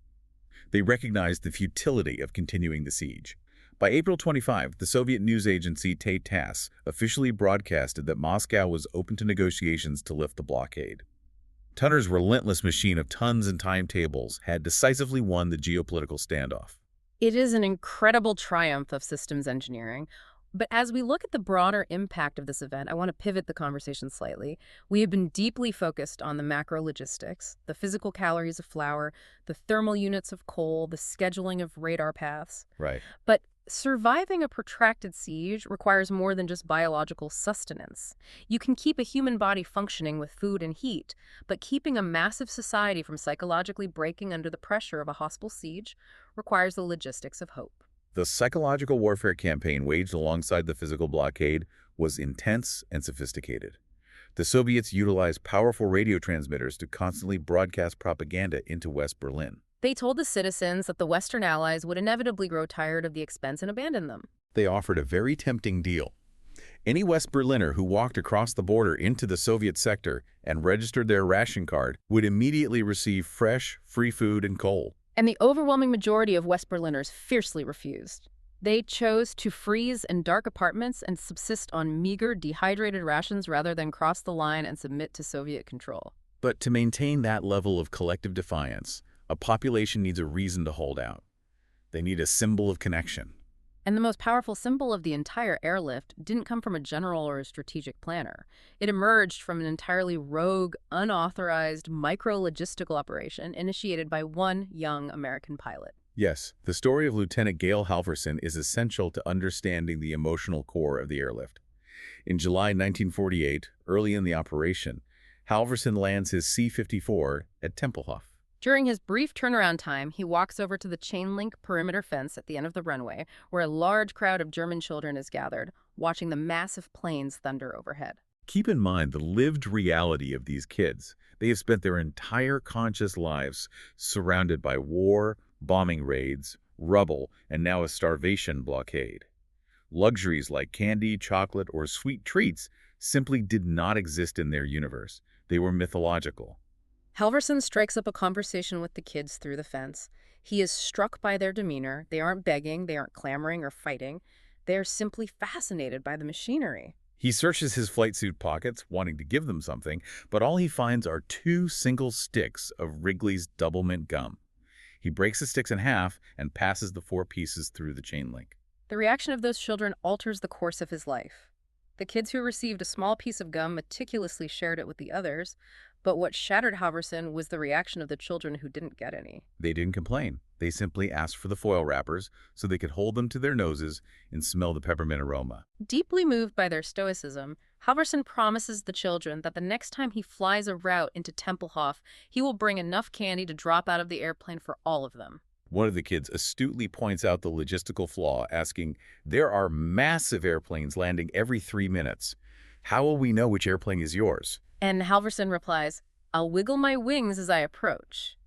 They recognized the futility of continuing the siege. By April 25, the Soviet news agency TASS officially broadcasted that Moscow was open to negotiations to lift the blockade. Tunner's relentless machine of tons and timetables had decisively won the geopolitical standoff. It is an incredible triumph of systems engineering. But as we look at the broader impact of this event, I want to pivot the conversation slightly. We have been deeply focused on the macro logistics, the physical calories of flour, the thermal units of coal, the scheduling of radar paths. Right. But surviving a protracted siege requires more than just biological sustenance. You can keep a human body functioning with food and heat, but keeping a massive society from psychologically breaking under the pressure of a hostile siege requires the logistics of hope. The psychological warfare campaign waged alongside the physical blockade was intense and sophisticated. The Soviets utilized powerful radio transmitters to constantly broadcast propaganda into West Berlin. They told the citizens that the Western Allies would inevitably grow tired of the expense and abandon them. They offered a very tempting deal. Any West Berliner who walked across the border into the Soviet sector and registered their ration card would immediately receive fresh, free food and coal. And the overwhelming majority of West Berliners fiercely refused. They chose to freeze in dark apartments and subsist on meager, dehydrated rations rather than cross the line and submit to Soviet control. But to maintain that level of collective defiance, a population needs a reason to hold out. They need a symbol of connection. And the most powerful symbol of the entire airlift didn't come from a general or a strategic planner. It emerged from an entirely rogue, unauthorized micro-logistical operation initiated by one young American pilot. Yes, the story of Lieutenant Gale Halvorsen is essential to understanding the emotional core of the airlift. In July 1948, early in the operation, Halvorsen lands his C-54 at Tempelhof. During his brief turnaround time, he walks over to the chain-link perimeter fence at the end of the runway, where a large crowd of German children is gathered, watching the massive planes thunder overhead. Keep in mind the lived reality of these kids. They have spent their entire conscious lives surrounded by war, bombing raids, rubble, and now a starvation blockade. Luxuries like candy, chocolate, or sweet treats simply did not exist in their universe. They were mythological. Halverson strikes up a conversation with the kids through the fence. He is struck by their demeanor. They aren't begging, they aren't clamoring or fighting. They are simply fascinated by the machinery. He searches his flight suit pockets, wanting to give them something, but all he finds are two single sticks of Wrigley's double mint gum. He breaks the sticks in half and passes the four pieces through the chain link. The reaction of those children alters the course of his life. The kids who received a small piece of gum meticulously shared it with the others, but what shattered Halverson was the reaction of the children who didn't get any. They didn't complain. They simply asked for the foil wrappers so they could hold them to their noses and smell the peppermint aroma. Deeply moved by their stoicism, Halverson promises the children that the next time he flies a route into Tempelhof, he will bring enough candy to drop out of the airplane for all of them. One of the kids astutely points out the logistical flaw, asking, "There are massive airplanes landing every 3 minutes. How will we know which airplane is yours?" And Halverson replies, "I'll wiggle my wings as I approach."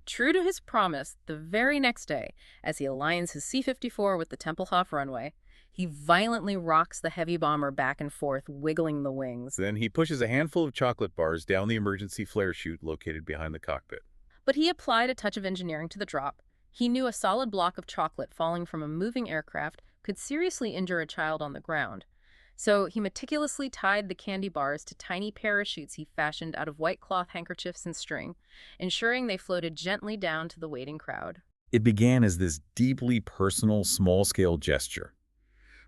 True to his promise, the very next day, as he aligns his C-54 with the Tempelhof runway, he violently rocks the heavy bomber back and forth, wiggling the wings. Then he pushes a handful of chocolate bars down the emergency flare chute located behind the cockpit. But he applied a touch of engineering to the drop. He knew a solid block of chocolate falling from a moving aircraft could seriously injure a child on the ground. So he meticulously tied the candy bars to tiny parachutes he fashioned out of white cloth handkerchiefs and string, ensuring they floated gently down to the waiting crowd. It began as this deeply personal, small-scale gesture.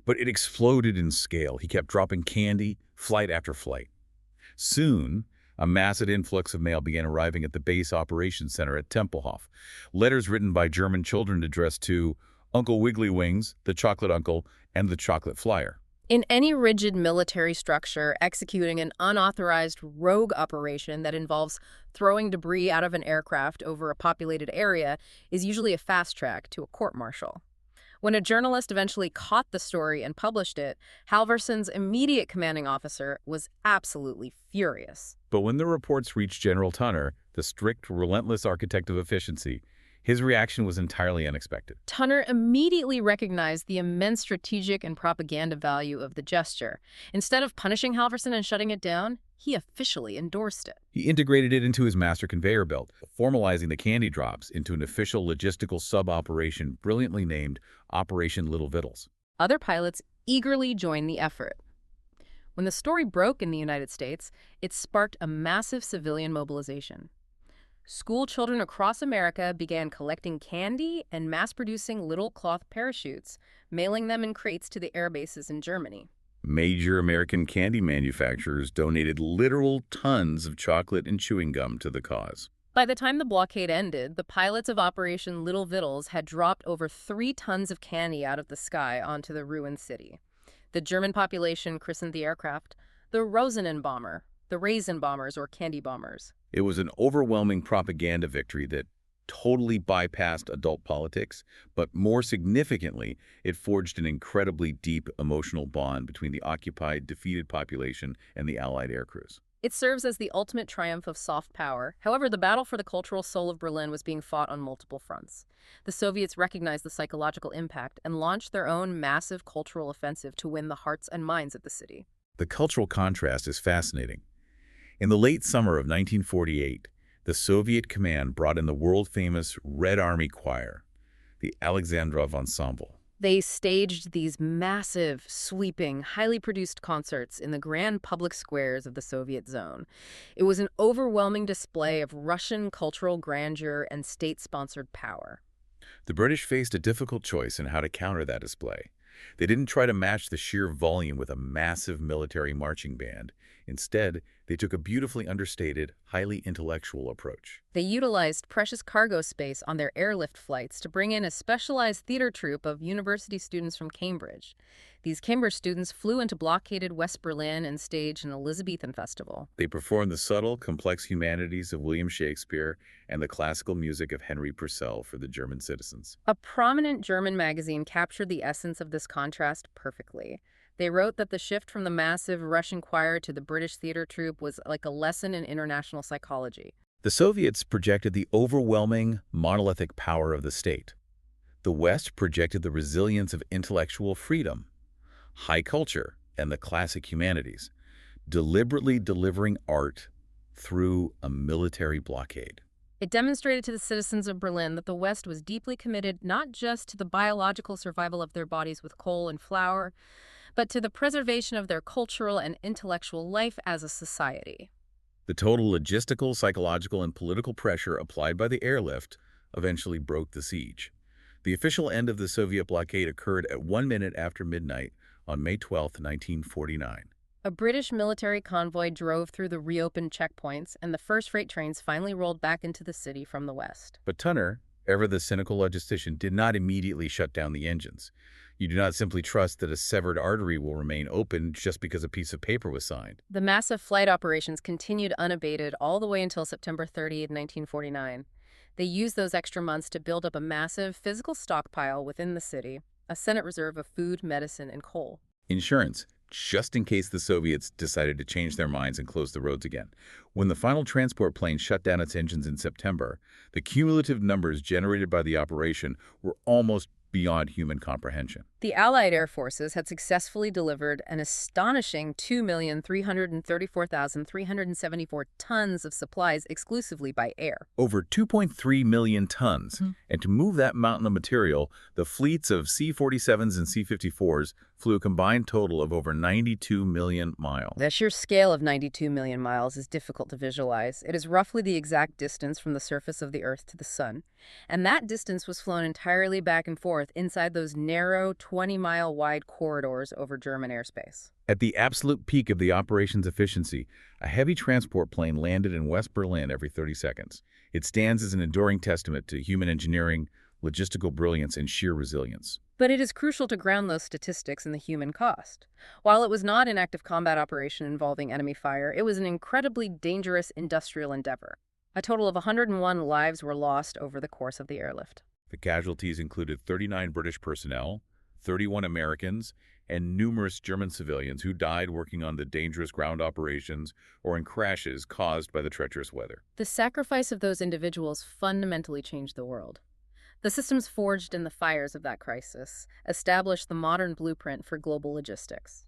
But it exploded in scale. He kept dropping candy, flight after flight. Soon, a massive influx of mail began arriving at the base operations center at Tempelhof. Letters written by German children addressed to Uncle Wiggly Wings, the Chocolate Uncle, and the Chocolate Flyer. In any rigid military structure, executing an unauthorized rogue operation that involves throwing debris out of an aircraft over a populated area is usually a fast track to a court-martial. When a journalist eventually caught the story and published it, Halverson's immediate commanding officer was absolutely furious. But when the reports reached General Tunner, the strict, relentless architect of efficiency, his reaction was entirely unexpected. Tunner immediately recognized the immense strategic and propaganda value of the gesture. Instead of punishing Halverson and shutting it down, he officially endorsed it. He integrated it into his master conveyor belt, formalizing the candy drops into an official logistical sub-operation brilliantly named Operation Little Vittles. Other pilots eagerly joined the effort. When the story broke in the United States, it sparked a massive civilian mobilization. School children across America began collecting candy and mass-producing little cloth parachutes, mailing them in crates to the air bases in Germany. Major American candy manufacturers donated literal tons of chocolate and chewing gum to the cause. By the time the blockade ended, the pilots of Operation Little Vittles had dropped over 3 tons of candy out of the sky onto the ruined city. The German population christened the aircraft the Rosenenbomber, the Raisin Bombers or Candy Bombers. It was an overwhelming propaganda victory that totally bypassed adult politics, but more significantly, it forged an incredibly deep emotional bond between the occupied, defeated population and the Allied air crews. It serves as the ultimate triumph of soft power. However, the battle for the cultural soul of Berlin was being fought on multiple fronts. The Soviets recognized the psychological impact and launched their own massive cultural offensive to win the hearts and minds of the city. The cultural contrast is fascinating. In the late summer of 1948, the Soviet command brought in the world-famous Red Army Choir, the Alexandrov Ensemble. They staged these massive, sweeping, highly produced concerts in the grand public squares of the Soviet zone. It was an overwhelming display of Russian cultural grandeur and state-sponsored power. The British faced a difficult choice in how to counter that display. They didn't try to match the sheer volume with a massive military marching band. Instead, they took a beautifully understated, highly intellectual approach. They utilized precious cargo space on their airlift flights to bring in a specialized theater troupe of university students from Cambridge. These Cambridge students flew into blockaded West Berlin and staged an Elizabethan festival. They performed the subtle, complex humanities of William Shakespeare and the classical music of Henry Purcell for the German citizens. A prominent German magazine captured the essence of this contrast perfectly. They wrote that the shift from the massive Russian choir to the British theater troupe was like a lesson in international psychology. The Soviets projected the overwhelming, monolithic power of the state. The West projected the resilience of intellectual freedom, high culture, and the classic humanities, deliberately delivering art through a military blockade. It demonstrated to the citizens of Berlin that the West was deeply committed not just to the biological survival of their bodies with coal and flour, but to the preservation of their cultural and intellectual life as a society. The total logistical, psychological, and political pressure applied by the airlift eventually broke the siege. The official end of the Soviet blockade occurred at 1 minute after midnight on May 12, 1949. A British military convoy drove through the reopened checkpoints, and the first freight trains finally rolled back into the city from the west. But Tunner, ever the cynical logistician, did not immediately shut down the engines. You do not simply trust that a severed artery will remain open just because a piece of paper was signed. The massive flight operations continued unabated all the way until September 30, 1949. They used those extra months to build up a massive physical stockpile within the city, a Senate reserve of food, medicine, and coal. Insurance, just in case the Soviets decided to change their minds and close the roads again. When the final transport plane shut down its engines in September, the cumulative numbers generated by the operation were almost beyond human comprehension. The Allied air forces had successfully delivered an astonishing 2,334,374 tons of supplies exclusively by air. Over 2.3 million tons. And to move that mountain of material, the fleets of C-47s and C-54s flew a combined total of over 92 million miles. The sheer scale of 92 million miles is difficult to visualize. It is roughly the exact distance from the surface of the Earth to the Sun. And that distance was flown entirely back and forth inside those narrow 20-mile wide corridors over German airspace. At the absolute peak of the operation's efficiency, a heavy transport plane landed in West Berlin every 30 seconds. It stands as an enduring testament to human engineering, logistical brilliance, and sheer resilience. But it is crucial to ground those statistics in the human cost. While it was not an active combat operation involving enemy fire, it was an incredibly dangerous industrial endeavor. A total of 101 lives were lost over the course of the airlift. The casualties included 39 British personnel, 31 Americans, and numerous German civilians who died working on the dangerous ground operations or in crashes caused by the treacherous weather. The sacrifice of those individuals fundamentally changed the world. The systems forged in the fires of that crisis established the modern blueprint for global logistics.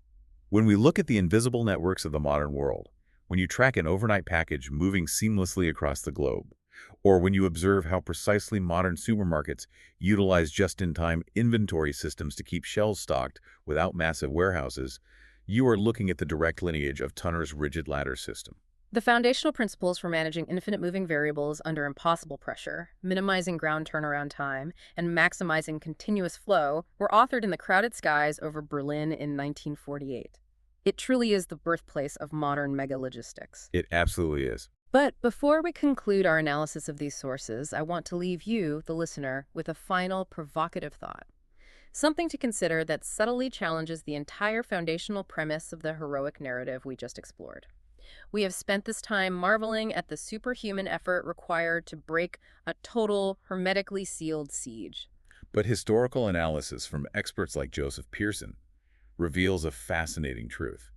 When we look at the invisible networks of the modern world, when you track an overnight package moving seamlessly across the globe, or when you observe how precisely modern supermarkets utilize just-in-time inventory systems to keep shelves stocked without massive warehouses, you are looking at the direct lineage of Tunner's rigid ladder system. The foundational principles for managing infinite moving variables under impossible pressure, minimizing ground turnaround time, and maximizing continuous flow were authored in the crowded skies over Berlin in 1948. It truly is the birthplace of modern megalogistics. It absolutely is. But before we conclude our analysis of these sources, I want to leave you, the listener, with a final provocative thought. Something to consider that subtly challenges the entire foundational premise of the heroic narrative we just explored. We have spent this time marveling at the superhuman effort required to break a total, hermetically sealed siege. But historical analysis from experts like Joseph Pearson reveals a fascinating truth.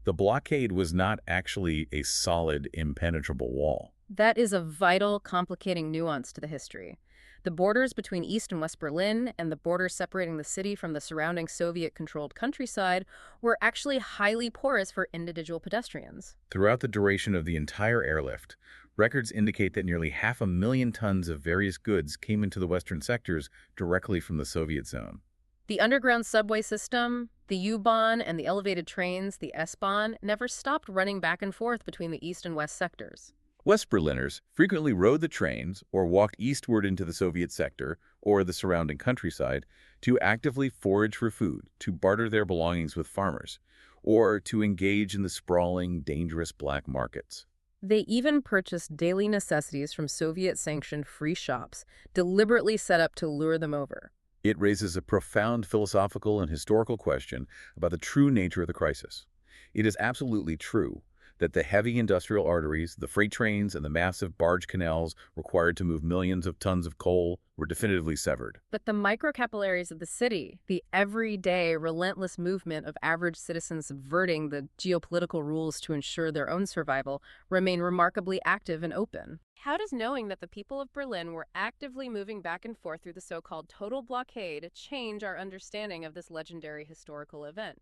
The blockade was not actually a solid, impenetrable wall. That is a vital, complicating nuance to the history. The borders between East and West Berlin and the borders separating the city from the surrounding Soviet-controlled countryside were actually highly porous for individual pedestrians. Throughout the duration of the entire airlift, records indicate that nearly 500,000 tons of various goods came into the western sectors directly from the Soviet zone. The underground subway system, the U-Bahn, and the elevated trains, the S-Bahn, never stopped running back and forth between the east and west sectors. West Berliners frequently rode the trains or walked eastward into the Soviet sector or the surrounding countryside to actively forage for food, to barter their belongings with farmers, or to engage in the sprawling, dangerous black markets. They even purchased daily necessities from Soviet-sanctioned free shops, deliberately set up to lure them over. It raises a profound philosophical and historical question about the true nature of the crisis. It is absolutely true that the heavy industrial arteries, the freight trains, and the massive barge canals required to move millions of tons of coal were definitively severed. But the microcapillaries of the city, the everyday, relentless movement of average citizens subverting the geopolitical rules to ensure their own survival, remain remarkably active and open. How does knowing that the people of Berlin were actively moving back and forth through the so-called total blockade change our understanding of this legendary historical event?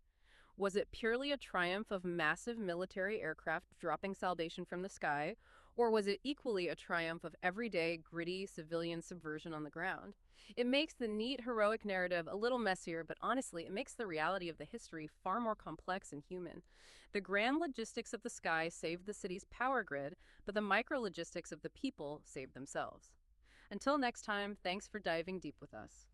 Was it purely a triumph of massive military aircraft dropping salvation from the sky, or was it equally a triumph of everyday, gritty civilian subversion on the ground? It makes the neat, heroic narrative a little messier, but honestly, it makes the reality of the history far more complex and human. The grand logistics of the sky saved the city's power grid, but the micro-logistics of the people saved themselves. Until next time, thanks for diving deep with us.